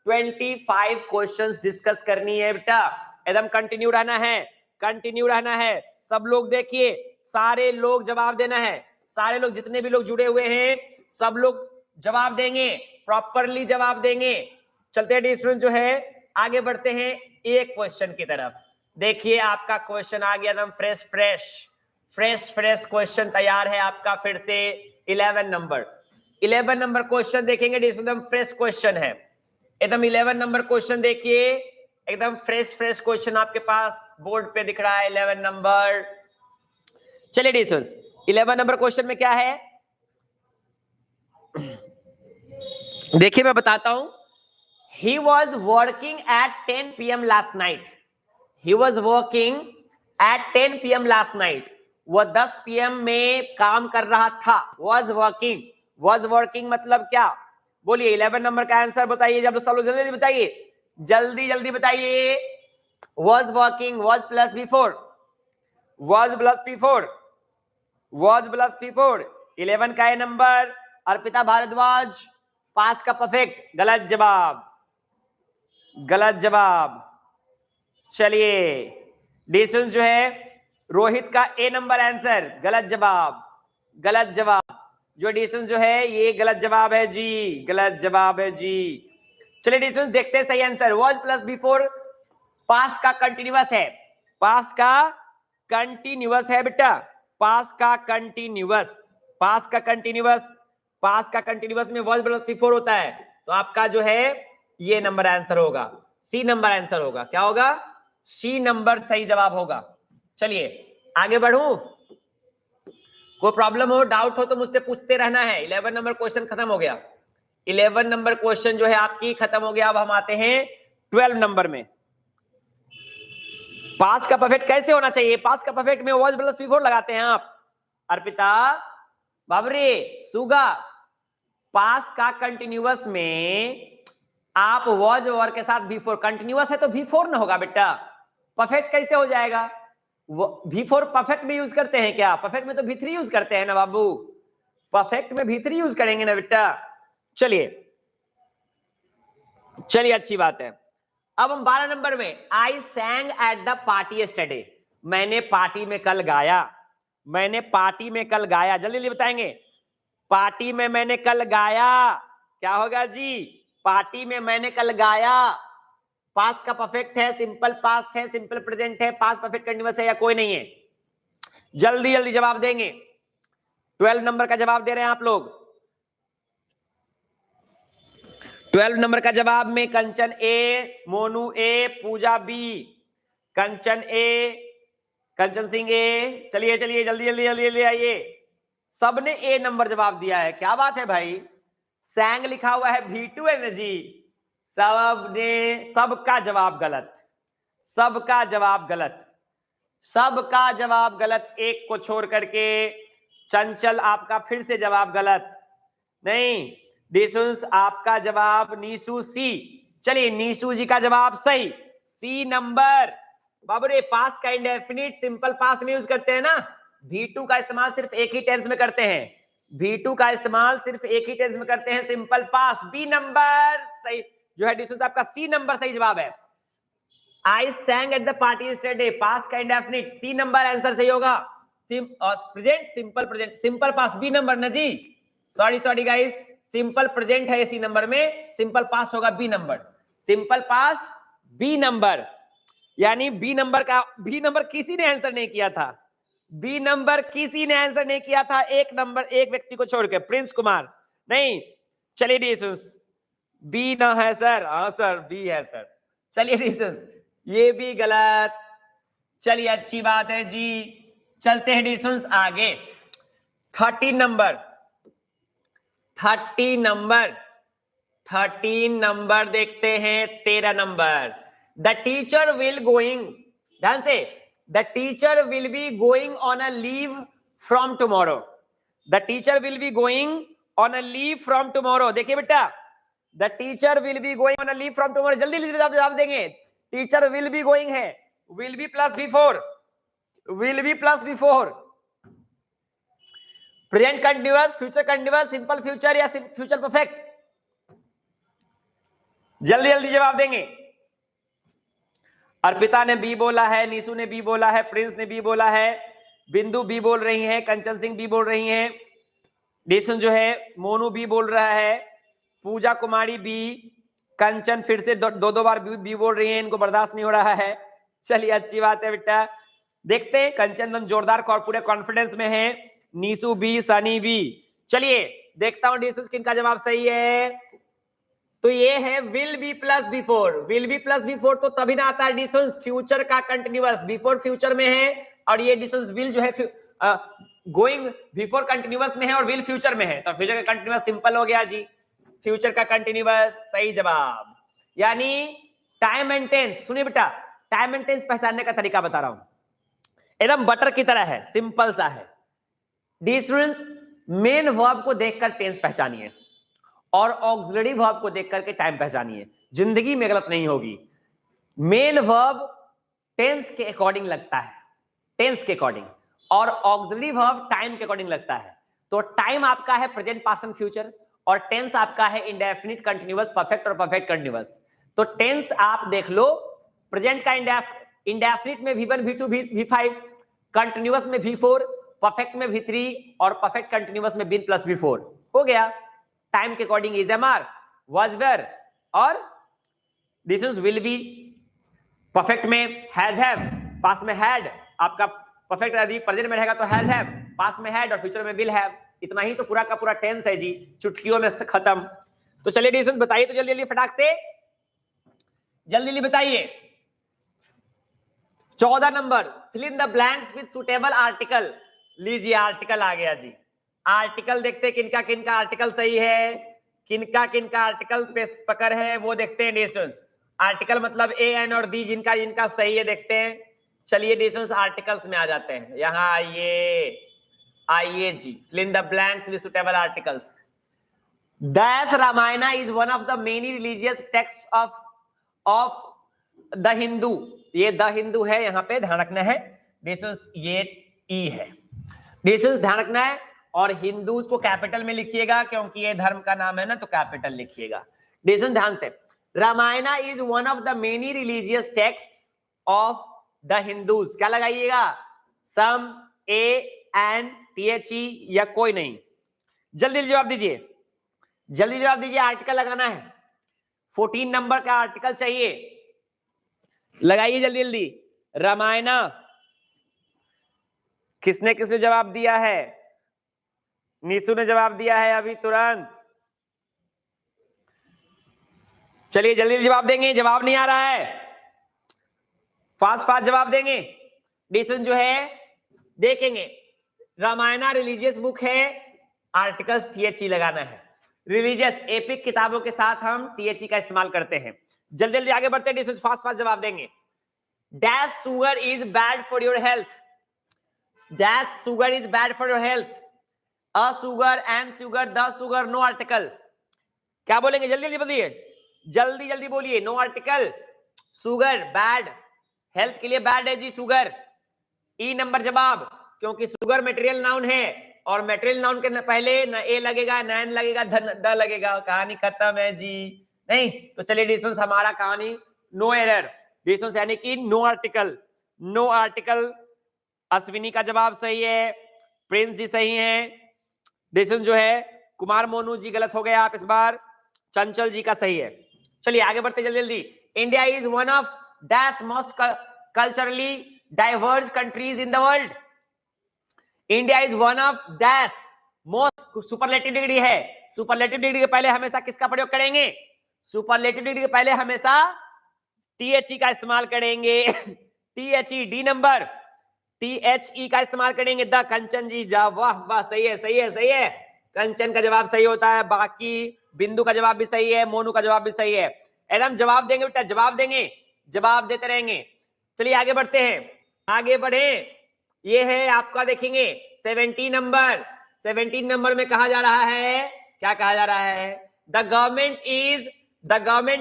25 क्वेश्चंस डिस्कस करनी है बेटा। एकदम कंटिन्यू रहना है, कंटिन्यू रहना है। सब लोग देखिए, सारे लोग जवाब देना है। सारे लोग जितने भी लोग जुड़े हुए हैं सब लोग जवाब देंगे, प्रॉपरली जवाब देंगे। चलते हैं स्टूडेंट जो है, आगे बढ़ते हैं एक क्वेश्चन की तरफ। देखिए आपका क्वेश्चन आ गया एकदम fresh fresh fresh fresh question तैयार है आपका फिर से। 11 नंबर क्वेश्चन देखेंगे। एकदम फ्रेश क्वेश्चन है, एकदम 11 नंबर क्वेश्चन देखिए। एकदम फ्रेश फ्रेश क्वेश्चन आपके पास बोर्ड पे दिख रहा है 11 नंबर। चलिए डिस्टेंस 11 नंबर क्वेश्चन में क्या है देखिए मैं बताता हूं। He was working at 10 p.m. last night. He was working at 10 p.m. last night. वो 10 p.m. में काम कर रहा था। Was working मतलब क्या? बोलिए 11 नंबर का आंसर बताइए। जब सब लोग जल्दी बताइए, जल्दी जल्दी बताइए। Was working, was plus before, was plus before, was plus before। 11 का नंबर अर्पिता भारद्वाज, 5 का परफेक्ट गलत जवाब, गलत जवाब। चलिए डिस्टेंस जो है रोहित का ए नंबर आंसर गलत जवाब, गलत जवाब। जो डिस्टेंस जो है ये गलत जवाब है जी, गलत जवाब है जी। चलिए डिस्टेंस देखते हैं सही answer. Was plus before past का कंटिन्यूअस है, पास्ट का कंटिन्यूअस है बेटा, पास्ट का कंटिन्यूअस। पास का कंटिन्यूअस में वॉज प्लस बिफोर होता है, तो आपका जो है ये नंबर आंसर होगा, सी नंबर आंसर होगा। क्या होगा? सी नंबर सही जवाब होगा। चलिए आगे बढ़ूं, कोई प्रॉब्लम हो, डाउट हो तो मुझसे पूछते रहना है। 11 नंबर क्वेश्चन खत्म हो गया। 11 नंबर क्वेश्चन जो है आपकी खत्म हो गया। अब हम आते हैं 12 नंबर में। पास का परफेक्ट कैसे होना चाहिए? पास का परफेक्ट में वॉज प्लस बिफोर लगाते हैं आप। अर्पिता, बाबरी, सुगा, पास का कंटिन्यूअस में आप वॉज ओवर के साथ बिफोर, कंटिन्यूअस है तो बिफोर ना होगा बेटा, परफेक्ट कैसे हो जाएगा? V4 परफेक्ट में यूज करते हैं क्या? परफेक्ट में तो V3 यूज करते हैं ना बाबू, परफेक्ट में V3 यूज करेंगे ना बेटा। चलिए चलिए अच्छी बात है। अब हम 12 नंबर में, I sang at the party yesterday, मैंने पार्टी में कल गाया, मैंने पार्टी में कल गाया, जल्दी जल्दी बताएंगे। पार्टी में मैंने कल गाया, क्या होगा जी? पार्टी में मैंने कल गाया। पास्ट का परफेक्ट है, सिंपल पास्ट है, सिंपल प्रेजेंट है, पास्ट परफेक्ट कंटीन्यूअस है या कोई नहीं है? जल्दी जल्दी जवाब देंगे। 12 नंबर का जवाब दे रहे हैं आप लोग। 12 नंबर का जवाब में कंचन ए, मोनू ए, पूजा बी, कंचन ए, कंचन सिंह ए। चलिए चलिए जल्दी जल्दी जल्दी जल्दी आइए। सबने ए नंबर जवाब दिया है, क्या बात है भाई। सैंग लिखा हुआ है V2 एनर्जी, सबने, सबका जवाब गलत, सबका जवाब गलत, सबका जवाब गलत, एक को छोड़ करके। चंचल आपका फिर से जवाब गलत, नहीं डिशुंस आपका जवाब नीशु सी। चलिए नीशु जी का जवाब सही, सी नंबर। बाबू रे, पास का इंडेफिनिट सिंपल पास में यूज करते हैं ना, V2 का इस्तेमाल सिर्फ एक ही टेंस में करते हैं, V2 का इस्तेमाल सिर्फ एक ही टेंस में करते हैं, सिंपल पास्ट। बी नंबर सही जो है डिशुंस आपका, सी नंबर सही जवाब है। I sang at the party yesterday, past का इंडेफिनिट, सी नंबर आंसर सही होगा। Present simple present, simple past B number ना जी, sorry sorry guys, simple present है सी नंबर में, सिंपल पास्ट होगा B number, simple past B number. यानी B number का, बी नंबर किसी ने आंसर नहीं किया था, बी नंबर किसी ने आंसर नहीं किया था, एक नंबर एक व्यक्ति को छोड़ के, प्रिंस कुमार नहीं। चलिए डिशुंस बी ना है सर, हाँ सर बी है सर। चलिए डिशुंस ये भी गलत। चलिए अच्छी बात है जी, चलते हैं डिशुंस आगे। 13 नंबर, 13 नंबर, 13 नंबर देखते हैं। 13 number, the teacher will going, ध्यान से, the teacher will be going on a leave from tomorrow, the teacher will be going on a leave from tomorrow. देखिए बेटा, the teacher will be going on a leave from tomorrow, जल्दी जल्दी जवाब देंगे। Teacher will be going है, will be plus before, will be plus before, present continuous, future continuous, simple future या future perfect? जल्दी जल्दी जवाब देंगे। अर्पिता ने बी बोला है, नीसू ने बी बोला है, प्रिंस ने बी बोला है, बिंदु बी बोल रही है, कंचन सिंह बी बोल रही हैं, डिशन जो है मोनू बी बोल रहा है, पूजा कुमारी बी, कंचन फिर से दो दो बार बी बोल रही है, इनको बर्दाश्त नहीं हो रहा है। चलिए अच्छी बात है बेटा, देखते हैं। कंचन जोरदार पूरे कॉन्फिडेंस में है, नीसू बी, सनी बी। चलिए देखता हूं डिशुंस किनका जवाब सही है। तो ये है will be plus before, will be plus V four तो तभी ना आता है डिशुंस, फ्यूचर का कंटिन्यूअस, बिफोर फ्यूचर में है, और ये डिशुंस विल जो है गोइंग बिफोर कंटिन्यूअस में है और विल फ्यूचर में है, तो फ्यूचर का कंटिन्यूअस सिंपल हो गया जी, फ्यूचर का कंटिन्यूअस सही जवाब। यानी टाइम एंड टेंस, सुनिए बेटा, टाइम एंड टेंस पहचानने का तरीका बता रहा हूं, एकदम बटर की तरह है, सिंपल सा है। डिफरेंस, मेन वर्ब को देखकर टेंस पहचानिए और ऑक्सिलरी वर्ब को देख करके टाइम पहचानिए, जिंदगी में गलत नहीं होगी। मेन वर्ब टेंस के अकॉर्डिंग लगता है, टेंस के अकॉर्डिंग, और ऑक्सिलरी वर्ब टाइम के अकॉर्डिंग लगता है। तो टाइम आपका है प्रेजेंट, पास्ट एंड फ्यूचर, और टेंस आपका है इंडेफिनिट, कंटिन्यूअस, परफेक्ट और परफेक्ट कंटिन्यूअस। तो टेंस आप देख लो, प्रेजेंट का इंडेफिनिट में V1 V2 V5, कंटिन्यूअस में V4, परफेक्ट में V3 और परफेक्ट कंटिन्यूअस में बिन प्लस V4 हो गया। टाइम के according is am are, was were, और this is will be, perfect में हैज हैव, पास्ट में हैड, आपका परफेक्ट यदि प्रेजेंट में रहेगा तो हैज हैव, पास्ट में हैड और फ्यूचर में विल हैव। इतना ही तो पूरा का पूरा टेंस है जी, चुटकियों में से खत्म। तो चलिए डिस्टेंस बताइए तो जल्दी जल्दी फटाक से, जल्दी जल्दी बताइए। 14 number, fill in the blanks with suitable article. लीजिए आर्टिकल आ गया जी। आर्टिकल देखते हैं किनका किनका आर्टिकल सही है, किनका किनका आर्टिकल पे पकड़ है वो देखते हैं डिस्टेंस। आर्टिकल मतलब ए एन और दी, जिनका जिनका सही है देखते हैं। चलिए डिस्टेंस आर्टिकल्स में आ जाते हैं, यहां आइए जी। Fill in the blanks with suitable articles. Dash Ramayana is one of the many religious texts of the Hindu. ये द हिंदू है, यहां पे ध्यान रखना है। ये ई है, ध्यान रखना है। और हिंदू को कैपिटल में लिखिएगा क्योंकि ये धर्म का नाम है ना, तो कैपिटल लिखिएगा। ध्यान से, Ramayana is one of the many religious text of the Hindus. क्या लगाइएगा? सम, A N T H E या कोई नहीं। जल्दी जवाब दीजिए, जल्दी जवाब दीजिए। आर्टिकल लगाना है, 14 नंबर का आर्टिकल चाहिए, लगाइए जल्दी जल्दी। रामायणा, किसने किसने जवाब दिया है? नीसू ने जवाब दिया है अभी तुरंत। चलिए जल्दी जवाब देंगे, जवाब नहीं आ रहा है, फास्ट फास्ट जवाब देंगे। डिसीजन जो है देखेंगे। रामायणा रिलीजियस बुक है, आर्टिकल्स टीएचई लगाना है। रिलीजियस एपिक किताबों के साथ हम टीएचई का इस्तेमाल करते हैं। जल्दी जल्दी आगे बढ़ते हैं, डिसीजन फास्ट फास्ट जवाब देंगे। Dash sugar is bad for your health. Dash sugar is bad for your health. A sugar, an sugar, the sugar, no article. क्या बोलेंगे? जल्दी जल्दी बोलिए, जल्दी जल्दी बोलिए। No article, sugar bad, health के लिए बैड है जी शुगर। ई नंबर जवाब, क्योंकि शुगर मटेरियल नाउन है और मटेरियल नाउन के पहले न ए लगेगा, न एन लगेगा, द लगेगा, कहानी खत्म है जी। नहीं तो चलिए डिस्टेंस हमारा कहानी नो एरर। डिस्टेंस यानी कि no article, no article. Ashwini का जवाब सही है, प्रिंस जी सही है। डिस्टेंस जो है कुमार मोनू जी गलत हो गया आप इस बार, चंचल जी का सही है। चलिए आगे बढ़ते जल्दी जल्दी। India is one of dash most culturally diverse countries in the world. India is one of dash most, superlative degree है। सुपरलेटिव डिग्री के पहले हमेशा किसका प्रयोग करेंगे? सुपरलेटिव डिग्री के पहले हमेशा टीएचई का इस्तेमाल करेंगे। टीएचई, डी नंबर, टीएचई का इस्तेमाल करेंगे। द कंचन जी जा, वाह वाह, सही है सही है सही है। कंचन का जवाब सही होता है, बाकी बिंदु का जवाब भी सही है, मोनू का जवाब भी सही है। एकदम जवाब देंगे बेटा, जवाब देंगे, जवाब देते रहेंगे। चलिए आगे बढ़ते हैं, आगे बढ़े। ये है आपका, देखेंगे 17 नंबर। 17 नंबर में कहा जा रहा है, क्या कहा जा रहा है? The government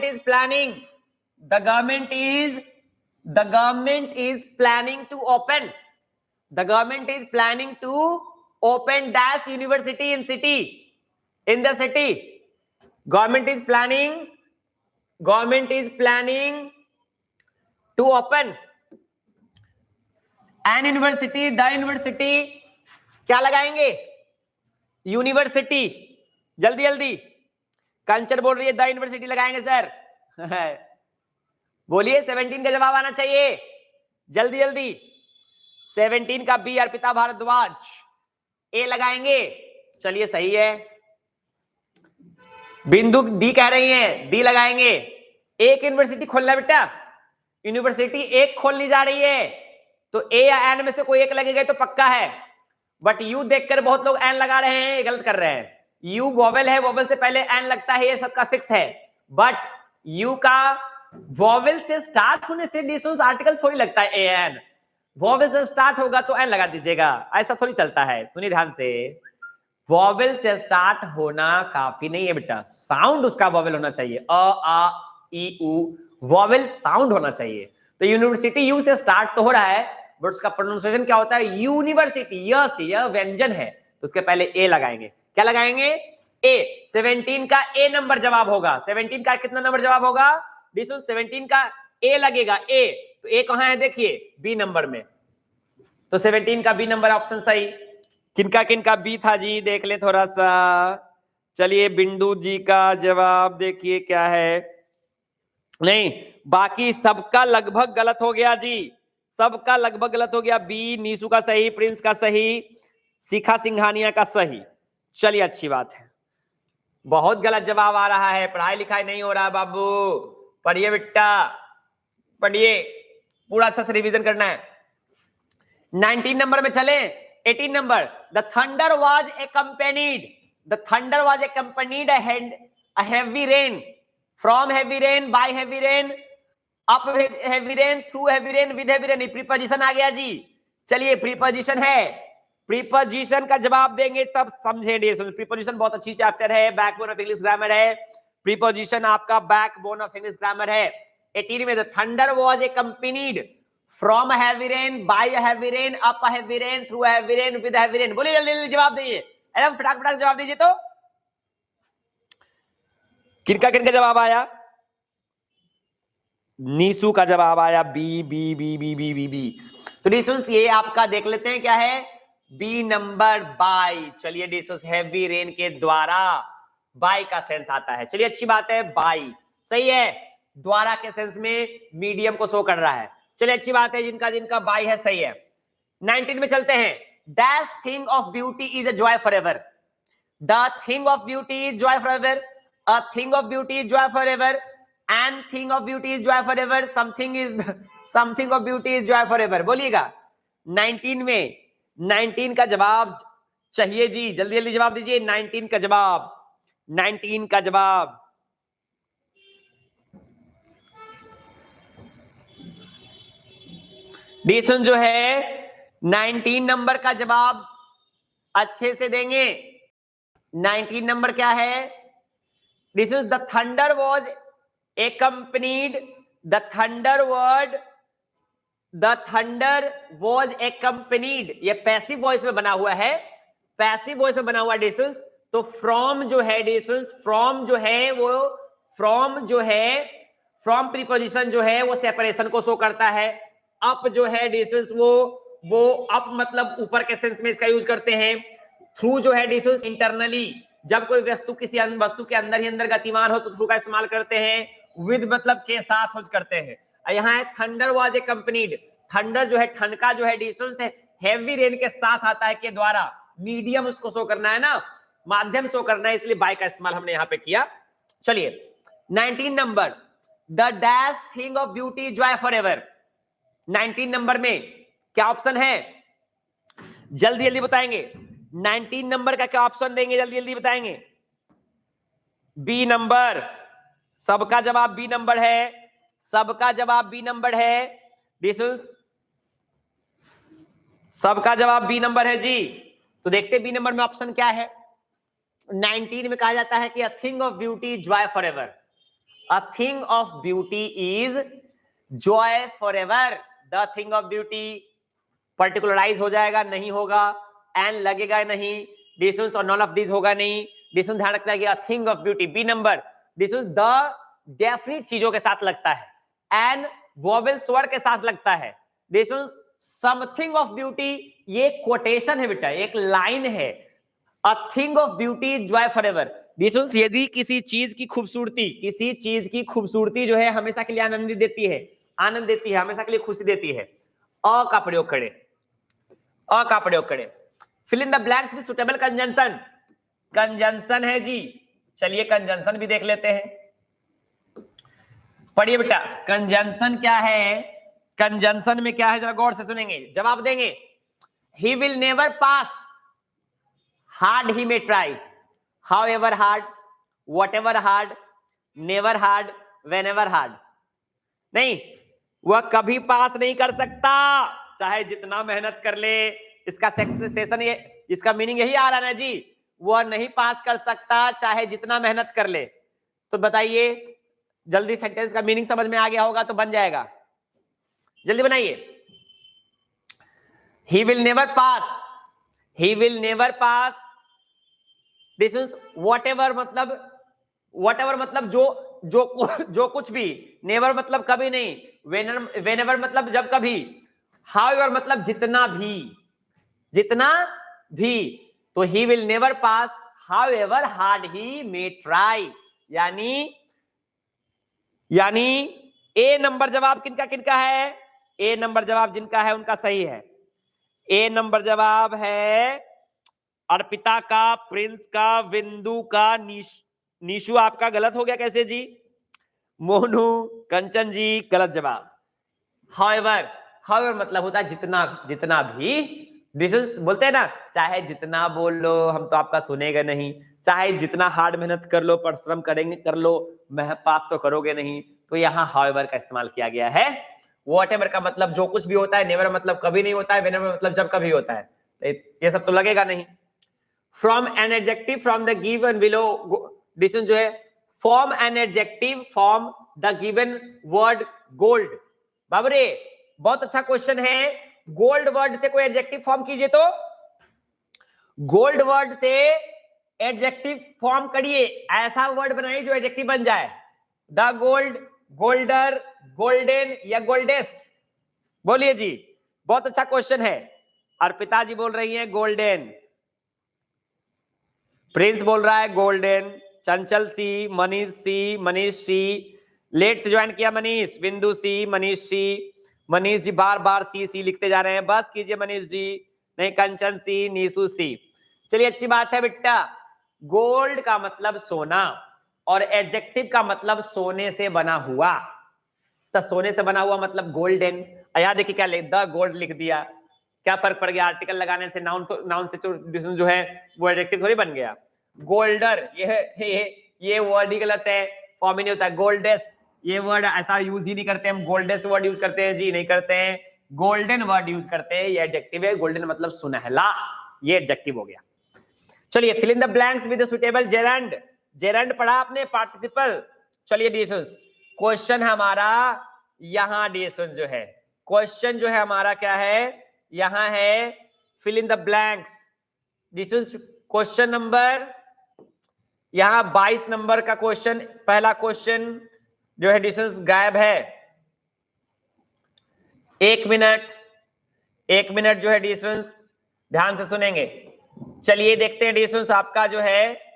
is planning, the government is planning to open, the government is planning to open dash university in the city. Government is planning to open an university, the university। क्या लगाएंगे? यूनिवर्सिटी। जल्दी जल्दी, कंचन बोल रही है the university लगाएंगे sir. बोलिए, 17 का जवाब आना चाहिए, जल्दी जल्दी। 17 का बी, अर्पिता भारद्वाज। ए लगाएंगे, चलिए सही है। बिंदु डी कह रही हैं, डी लगाएंगे। एक यूनिवर्सिटी खोलना बेटा, यूनिवर्सिटी एक खोलनी जा रही है, तो ए या एन में से कोई एक लगेगा तो पक्का है। बट यू देखकर बहुत लोग एन लगा रहे हैं, गलत कर रहे हैं। यू वॉवेल है, वॉवेल से पहले एन लगता है, ये सबका फिक्स है। बट यू का वॉवेल से स्टार्ट होने से डिस्टेंस आर्टिकल थोड़ी लगता है ए एन। वॉवेल से स्टार्ट होगा तो एन लगा दीजिएगा, ऐसा थोड़ी चलता है। सुनिए ध्यान से, वॉवेल से स्टार्ट होना काफी नहीं है बेटा, साउंड उसका वॉवेल होना चाहिए। अ, आ, ई, उ, वॉवेल साउंड होना चाहिए। तो यूनिवर्सिटी यू से स्टार्ट तो हो रहा है, बट उसका प्रोनाउंसिएशन क्या होता है? यूनिवर्सिटी। यह व्यंजन है, तो उसके पहले ए लगाएंगे। क्या लगाएंगे? ए। 17 का ए नंबर जवाब होगा। 17 का कितना नंबर जवाब होगा? 17 का ए लगेगा, ए। तो ए कहां है? देखिए बी नंबर में, तो 17 का बी नंबर ऑप्शन सही। किनका किनका बी था जी, देख ले थोड़ा सा। चलिए बिंदु जी का जवाब देखिए क्या है। नहीं, बाकी सबका लगभग गलत हो गया जी, सबका लगभग गलत हो गया। बी नीसू का सही, प्रिंस का सही, शिखा सिंघानिया का सही। चलिए अच्छी बात है। बहुत गलत जवाब आ रहा है, पढ़ाई लिखाई नहीं हो रहा बाबू। पढ़िए बेटा, पढ़िए, पूरा अच्छा से रिवीजन करना है। 19 नंबर में चले। 18 number, the thunder was accompanied, the thunder was accompanied a heavy rain, from heavy rain, by heavy rain, up heavy rain, through heavy rain, with heavy rain। Preposition आ गया जी। चलिए प्रीपोजिशन है, preposition का जवाब देंगे तब समझे। प्रीपोजिशन बहुत अच्छी चैप्टर है, बैकबोन ऑफ इंग्लिश ग्रामर है। प्रीपोजिशन आपका बैकबोन ऑफ इंग्लिश ग्रामर है। 18 में the thunder was accompanied from a heavy rain, by a heavy rain, up a heavy rain, through a heavy rain, with a heavy rain। बोलिए जल्दी जल्दी जवाब दीजिए, एकदम फटाक फटाक जवाब दीजिए। तो किनका किनका जवाब आया? नीसू का जवाब आया B B B B B B B. तो डिसोस ये आपका देख लेते हैं क्या है, बी नंबर बाय। चलिए डिसोस हैवी रेन के द्वारा बाय का सेंस आता है। चलिए अच्छी बात है, बाय सही है, द्वारा के सेंस में मीडियम को शो कर रहा है। चलिए अच्छी बात है, जिनका जिनका बाय है सही है। 19 में चलते हैं। That thing of beauty is a joy forever, the thing of beauty is joy forever, a thing of beauty is joy for ever, and thing of beauty is joy for ever, something of beauty is joy for ever. बोलिएगा 19 में, 19 का जवाब चाहिए जी, जल्दी जल्दी जवाब दीजिए। 19 का जवाब, 19 का जवाब। डिसन जो है 19 नंबर का जवाब अच्छे से देंगे। 19 नंबर क्या है? This is the thunder was accompanied, the thunder word, the thunder was accompanied, ये पैसिव वॉइस में बना हुआ है, पैसिव वॉइस में बना हुआ डिसंस। तो फ्रॉम जो है डिसंस, फ्रॉम जो है वो, फ्रॉम जो है, फ्रॉम प्रीपोजिशन जो है वो सेपरेशन को शो करता है। अप जो है डिसंस वो अप मतलब ऊपर के सेंस में इसका यूज करते हैं। थ्रू जो है डिसंस इंटरनली, जब कोई वस्तु किसी वस्तु के अंदर ही अंदर गतिमान हो तो थ्रू का इस्तेमाल करते हैं। विद मतलब के साथ हो करते हैं। यहाँ है थंडर वाज एक्कम्पनीड, थंडर जो है ठनका जो है डिस्टेंस है हेवी रेन के साथ आता है के द्वारा, मीडियम उसको शो करना है ना, माध्यम शो करना है, इसलिए बाय का इस्तेमाल हमने यहाँ पे किया। चलिए 19 number, the dash thing of beauty joy for ever. 19 number में क्या ऑप्शन है, जल्दी जल्दी बताएंगे। 19 नंबर का क्या ऑप्शन देंगे, जल्दी जल्दी बताएंगे। बी नंबर, सबका जवाब बी नंबर है, सबका जवाब बी नंबर है। दिस इज सबका जवाब बी नंबर है जी। तो देखते बी नंबर में ऑप्शन क्या है। 19 में कहा जाता है कि a thing of beauty joy forever, a thing of beauty is joy forever. The thing of beauty particularise हो जाएगा, नहीं होगा, एंड लगेगा नहीं, डिसंस और नॉन ऑफ दिस होगा नहीं। डिसंस ध्यान रखना है कि a thing of beauty B number, this is the definite चीजों के साथ लगता है, एंड वोवेल स्वर के साथ लगता है। This is something of beauty, ये कोटेशन है बेटा, एक लाइन है। अ thing of beauty joy for ever, this is यदि किसी चीज की खूबसूरती, किसी चीज की खूबसूरती जो है हमेशा के लिए आनंद देती है, आनंद देती है, हमेशा के लिए खुशी देती है। अ का प्रयोग करें, अ का प्रयोग करें। Fill in the blanks with suitable conjunction, conjunction है जी। चलिए कंजंक्शन भी देख लेते हैं, पढ़िए बेटा कंजंक्शन क्या है। कंजंक्शन में क्या है जरा गौर से सुनेंगे, जवाब देंगे। He will never pass, hard he may try, how ever hard, what ever hard, never hard, when ever hard. नहीं, वह कभी पास नहीं कर सकता, चाहे जितना मेहनत कर ले। इसका सेशन ये, इसका मीनिंग यही आ रहा है ना जी, वह नहीं पास कर सकता चाहे जितना मेहनत कर ले। तो बताइए जल्दी, सेंटेंस का मीनिंग समझ में आ गया होगा तो बन जाएगा, जल्दी बनाइए। He will never pass, he will never pass, this is what ever मतलब, वॉट एवर मतलब जो कुछ भी, नेवर मतलब कभी नहीं, वेन एवर मतलब जब कभी, हाउ एवर मतलब जितना भी, जितना भी। तो he will never pass how ever hard he may try, यानी ए नंबर जवाब किनका किनका है, ए नंबर जवाब जिनका है उनका सही है। ए नंबर जवाब है अर्पिता का, प्रिंस का, विंदु का, निशु आपका गलत हो गया कैसे जी? मोनू, कंचन जी गलत जवाब। हाउएवर, हाउएवर मतलब होता है जितना, जितना भी। डिस्टेंस बोलते हैं ना, चाहे जितना बोल लो हम तो आपका सुनेगा नहीं, चाहे जितना हार्ड मेहनत कर लो, परिश्रम करेंगे कर लो, पास तो करोगे नहीं। तो यहाँ हाउएवर का इस्तेमाल किया गया है। व्हाटएवर का मतलब जो कुछ भी होता है, नेवर मतलब कभी नहीं होता है, व्हेनेवर मतलब जब कभी होता है। ये सब तो लगेगा नहीं। From an adjective from the given below, distance जो है form an adjective from the given word gold. बाबरे बहुत अच्छा क्वेश्चन है। गोल्ड वर्ड से कोई एडजेक्टिव फॉर्म कीजिए तो, गोल्ड वर्ड से एडजेक्टिव फॉर्म करिए, ऐसा वर्ड बनाइए जो एडजेक्टिव बन जाए। द गोल्ड, गोल्डर, गोल्डन या गोल्डेस्ट। बोलिए जी, बहुत अच्छा क्वेश्चन है। अर्पिता जी बोल रही हैं गोल्डन, प्रिंस बोल रहा है गोल्डन, चंचल सी, मनीष सी, मनीष सी, लेट से ज्वाइन किया मनीष, बिंदु सी, मनीष सी, मनीष जी बार बार सी सी लिखते जा रहे हैं, बस कीजिए मनीष जी। नहीं, कंचन सी, नीसू सी। चलिए अच्छी बात है बेटा। गोल्ड का मतलब सोना और एडजेक्टिव का मतलब सोने से बना हुआ, तो सोने से बना हुआ मतलब गोल्डन। यहाँ देखिए क्या लिख, द गोल्ड लिख दिया, क्या फर्क पड़ गया? आर्टिकल लगाने से नाउन तो, नाउन से तो जो है वो एडजेक्टिव थोड़ी बन गया। गोल्डर, ये वर्ड ही गलत है, फॉर्म ही नहीं होता है। गोल्डेस्ट, ये वर्ड ऐसा यूज ही नहीं करते हम। गोल्डेस्ट वर्ड यूज करते हैं जी? नहीं करते हैं। गोल्डन वर्ड यूज करते हैं, ये एडजेक्टिव है। गोल्डन मतलब सुनहला, ये एडजेक्टिव हो गया। चलिए fill in the blanks with suitable gerund. Gerund पढ़ा आपने, पार्टिसिपल। चलिए डिशंस, क्वेश्चन हमारा यहां डिशंस जो है, क्वेश्चन जो है हमारा क्या है यहां है, fill in the blanks. Dashes question number यहां 22 नंबर का क्वेश्चन, पहला क्वेश्चन जो है डिशंस गायब है। 1 मिनट, 1 मिनट जो है डिशंस ध्यान से सुनेंगे। चलिए देखते हैं डिशंस आपका जो है,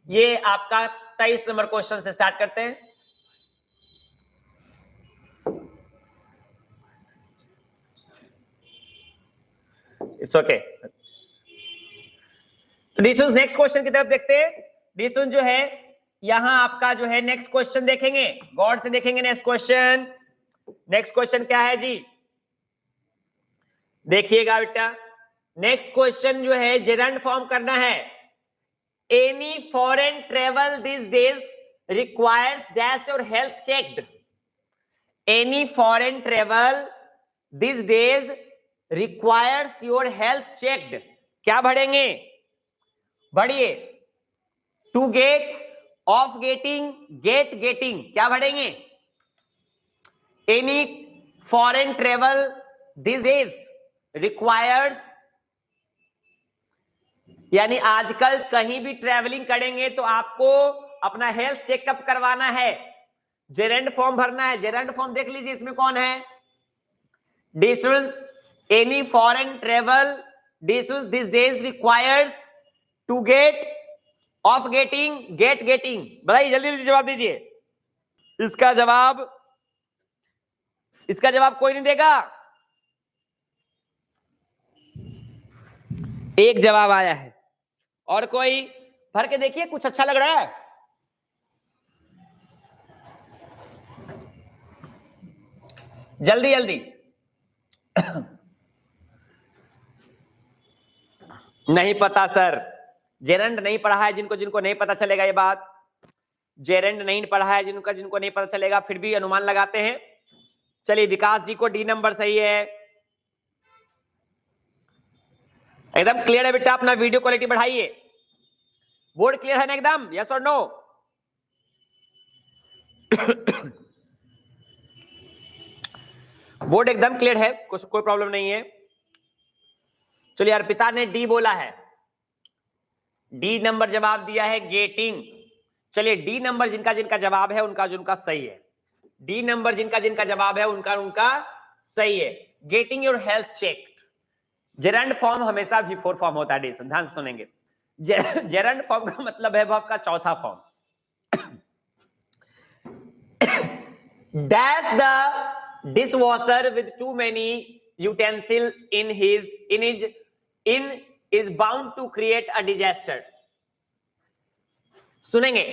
ये आपका 23 नंबर क्वेश्चन से स्टार्ट करते हैं। It's okay. तो डिशंस नेक्स्ट क्वेश्चन की तरफ देखते हैं। डिशंस जो है यहां आपका जो है नेक्स्ट क्वेश्चन देखेंगे, गौर से देखेंगे नेक्स्ट क्वेश्चन। नेक्स्ट क्वेश्चन क्या है जी? देखिएगा बेटा, नेक्स्ट क्वेश्चन जो है जेरंड फॉर्म करना है। Any foreign travel this days requires that your health checked. Any foreign travel this days requires your health checked. क्या बढ़ेंगे? बढ़िए। To get, of getting, get getting, क्या बढ़ेंगे? Any foreign travel this days requires, यानी आजकल कहीं भी travelling करेंगे तो आपको अपना हेल्थ चेकअप करवाना है, जेरेंड फॉर्म भरना है। जेरेंड फॉर्म देख लीजिए, इसमें कौन है? Distance, any foreign travel distance this days requires, to get, of getting, get getting. बताइए जल्दी जल्दी जवाब दीजिए। इसका जवाब, इसका जवाब कोई नहीं देगा। एक जवाब आया है, और कोई? भर के देखिए, कुछ अच्छा लग रहा है? जल्दी जल्दी। नहीं पता सर, जेरेंड नहीं पढ़ा है। जिनको जिनको नहीं पता चलेगा ये बात, जेरेंड नहीं पढ़ा है जिनको जिनको नहीं पता चलेगा, फिर भी अनुमान लगाते हैं। चलिए विकास जी को डी नंबर सही है, एकदम क्लियर है बेटा। अपना वीडियो क्वालिटी बढ़ाइए। बोर्ड क्लियर है ना एकदम? यस और नो? बोर्ड एकदम क्लियर है, कोई प्रॉब्लम नहीं है। चलिए अर्पिता ने डी बोला है, डी नंबर जवाब दिया है गेटिंग। चलिए डी नंबर जिनका जिनका जवाब है उनका जिनका सही है। डी नंबर जिनका जिनका जवाब है उनका उनका सही है। Getting your health check. Gerund form हमेशा बिफोर फॉर्म होता है। ध्यान से सुनेंगे, जेरंड फॉर्म का मतलब है वो आपका चौथा form. Dash the dishwasher with two many utensil in is bound to create a disaster. सुनेंगे,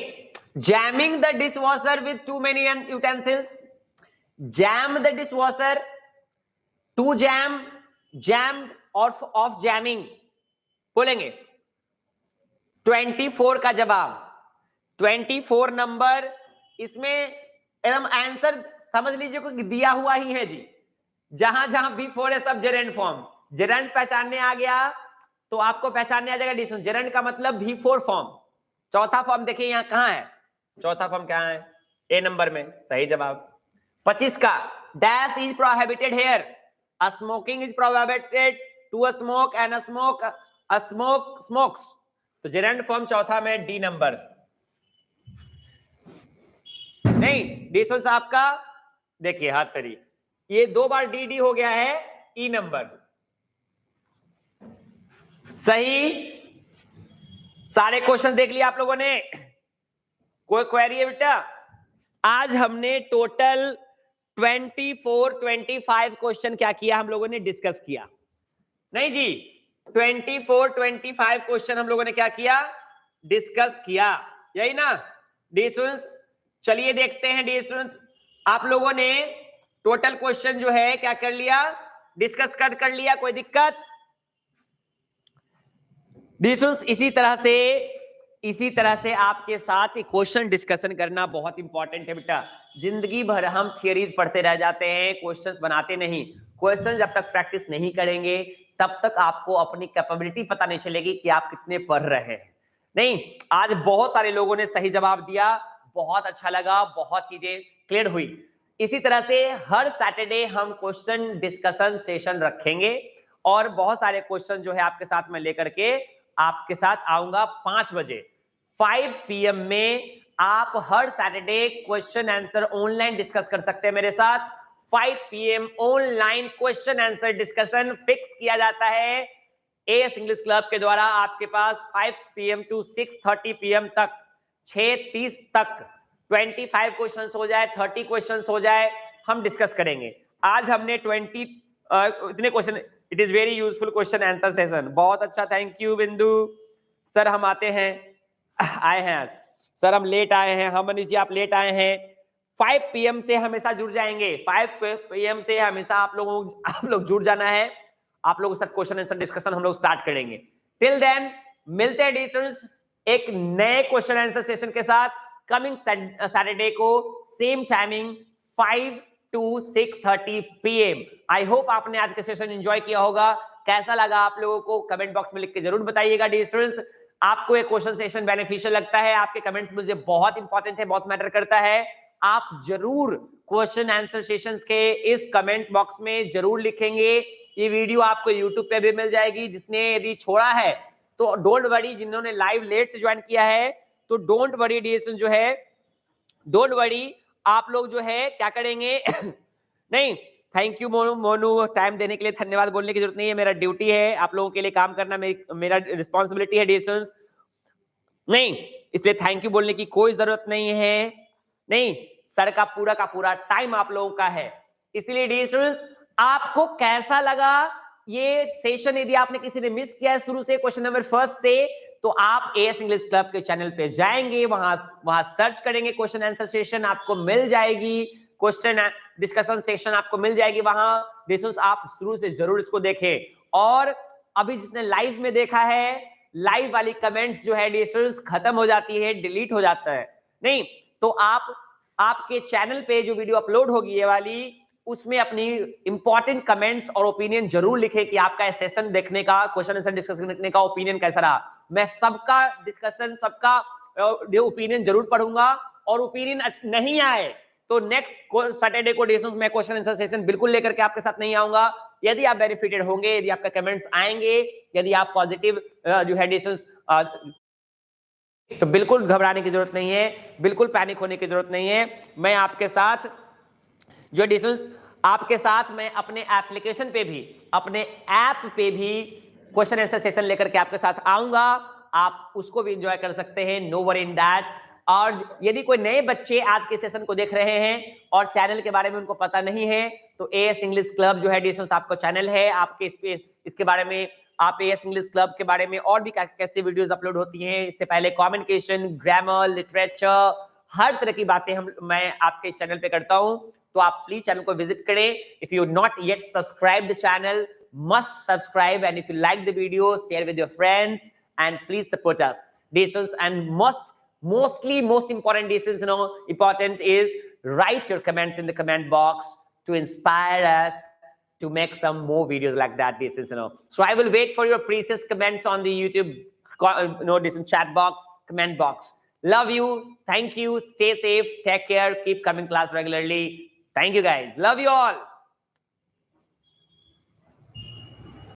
jamming the dishwasher with too many utensils, jam the dishwasher, to jam, jammed or of jamming. बोलेंगे 24 का जवाब, 24 number, इसमें एकदम answer समझ लीजिए को दिया हुआ ही है जी, जहां जहां B4 है सब जेरेंड फॉर्म, जेरेंड पहचानने आ गया तो आपको पहचानने आ जाएगा डिस्टेंस, जेरेंड का मतलब V4 फॉर्म। चौथा फॉर्म देखिए यहां कहां है, चौथा फॉर्म कहां है, ए नंबर में, सही जवाब। 25 का, dash is prohibited here, a smoking is prohibited, to a smoke and a smoke, a smoke smokes, तो जेरेंड फॉर्म चौथा में डी नंबर। नहीं डिस्टेंस आपका देखिए हाथ तरी, ये 2 बार डी डी हो गया है, ई नंबर, सही। सारे क्वेश्चन देख लिया आप लोगों ने, कोई क्वेरी है बेटा? आज हमने टोटल 24-25 क्वेश्चन क्या किया हम लोगों ने, डिस्कस किया। नहीं जी, 24-25 क्वेश्चन हम लोगों ने क्या किया, डिस्कस किया, यही ना डी स्टूडेंट्स? चलिए देखते हैं डी स्टूडेंट्स, आप लोगों ने टोटल क्वेश्चन जो है क्या कर लिया, डिस्कस कर लिया, कोई दिक्कत? डी स्टूडेंट्स इसी तरह से आपके साथ क्वेश्चन डिस्कशन करना बहुत इंपॉर्टेंट है बेटा। जिंदगी भर हम थियरीज पढ़ते रह जाते हैं, क्वेश्चंस बनाते नहीं। क्वेश्चन जब तक प्रैक्टिस नहीं करेंगे तब तक आपको अपनी कैपेबिलिटी पता नहीं चलेगी कि आप कितने पढ़ रहे हैं। नहीं, आज बहुत सारे लोगों ने सही जवाब दिया, बहुत अच्छा लगा, बहुत चीजें क्लियर हुई। इसी तरह से हर सैटरडे हम क्वेश्चन डिस्कशन सेशन रखेंगे और बहुत सारे क्वेश्चन जो है आपके साथ में लेकर के आपके साथ आऊंगा 5 बजे 5 PM में। आप हर Saturday question answer online discuss कर सकते हैं मेरे साथ। 5 PM online question answer discussion fix किया जाता है एएस इंग्लिश क्लब के द्वारा। आपके पास 5 PM टू 6:30 PM तक, 6:30 तक 25 क्वेश्चंस हो जाए, 30 क्वेश्चंस हो जाए, हम डिस्कस करेंगे। आज हमने इतने question, it is very useful question answer session, बहुत अच्छा, थैंक यू बिंदु सर। हम आते हैं, आए हैं आज सर, हम लेट आए हैं, हम मनीष जी आप लेट आए हैं। 5 PM से हमेशा जुड़ जाएंगे, 5 PM से हमेशा आप लोग जुड़ जाना है। आप लोगों के साथ क्वेश्चन आंसर डिस्कशन हम लोग स्टार्ट करेंगे। टिल देन मिलते हैं टीचर्स एक नए क्वेश्चन आंसर सेशन के साथ कमिंग सैटरडे को, same timing 5 to 6:30 PM। I hope आपने आज का सेशन एंजॉय किया होगा। कैसा लगा आप लोगों को कमेंट बॉक्स में लिख के जरूर बताइएगा। डियर स्टूडेंट्स, आपको एक क्वेश्चन सेशन बेनिफिशियल लगता है? आपके कमेंट्स मुझे बहुत इंपॉर्टेंट है, बहुत मैटर करता है। आप जरूर क्वेश्चन आंसर सेशंस के इस कमेंट बॉक्स में जरूर लिखेंगे। ये वीडियो आपको यूट्यूब पे भी मिल जाएगी, जिसने यदि छोड़ा है तो डोंट वरी, जिन्होंने लाइव लेट से ज्वाइन किया है तो डोंट वरी डियर स्टूडेंट, जो है डोंट वरी, आप लोग जो है क्या करेंगे नहीं, थैंक यू मोनू, टाइम देने के लिए धन्यवाद बोलने की जरूरत नहीं है, मेरा ड्यूटी है आप लोगों के लिए काम करना, मेरा रिस्पॉन्सिबिलिटी है डियर स्टूडेंट्स। नहीं, इसलिए थैंक यू बोलने की कोई जरूरत नहीं है। नहीं, सर का पूरा टाइम आप लोगों का है। इसलिए डियर स्टूडेंट्स, आपको कैसा लगा ये सेशन? यदि आपने किसी ने मिस किया है शुरू से क्वेश्चन नंबर 1 से, तो आप एएस इंग्लिश क्लब के चैनल पे जाएंगे, वहां सर्च करेंगे क्वेश्चन आंसर सेशन, आपको मिल जाएगी। क्वेश्चन डिस्कशन सेशन आपको मिल जाएगी वहां। डिस्कस आप शुरू से जरूर इसको देखें। और अभी जिसने लाइव में देखा है, लाइव वाली कमेंट्स जो है डिस्कस खत्म हो जाती है, डिलीट हो जाता है। नहीं तो आपके चैनल पे जो वीडियो अपलोड होगी ये वाली, उसमें अपनी इंपॉर्टेंट कमेंट्स और ओपिनियन जरूर लिखे कि आपका सेशन देखने का, क्वेश्चन आंसर डिस्कशन देखने का ओपिनियन कैसा रहा। मैं सबका डिस्कशन, सबका ओपिनियन जरूर पढ़ूंगा, और ओपिनियन नहीं आए तो नेक्स्ट सैटरडे को डिस्कस में क्वेश्चन आंसर सेशन बिल्कुल लेकर के आपके साथ नहीं आऊंगा। यदि आप बेनिफिटेड होंगे, यदि आपका कमेंट्स आएंगे, यदि आप पॉजिटिव जो है डिस्कस, तो बिल्कुल घबराने की जरूरत नहीं है, बिल्कुल पैनिक होने की जरूरत नहीं है। मैं आपके साथ जो डिस्टेंस, आपके साथ मैं अपने एप्लीकेशन पे भी, अपने ऐप पे भी क्वेश्चन आंसर सेशन लेकर के आपके साथ आऊंगा। आप उसको भी एंजॉय कर सकते हैं, नो वरी इन दैट। और यदि कोई नए बच्चे आज के सेशन को देख रहे हैं और चैनल के बारे में उनको पता नहीं है, तो AS इंग्लिश क्लब जो है डियर आपका चैनल है, आपके इसके बारे में आप AS इंग्लिश क्लब के बारे में और भी कैसे वीडियोस अपलोड होती हैं, इससे पहले कम्युनिकेशन, ग्रामर, लिटरेचर, हर तरह की बातें मैं आपके चैनल पे करता हूं। तो आप प्लीज चैनल को विजिट करें। If you not yet subscribe the channel, must subscribe, and if you like the video, share with your friends and please support us dear. And most important decisions, important is write your comments in the comment box to inspire us to make some more videos like that, decisions. So I will wait for your precious comments on the YouTube, this chat box, comment box. Love you. Thank you. Stay safe. Take care. Keep coming class regularly. Thank you guys. Love you all.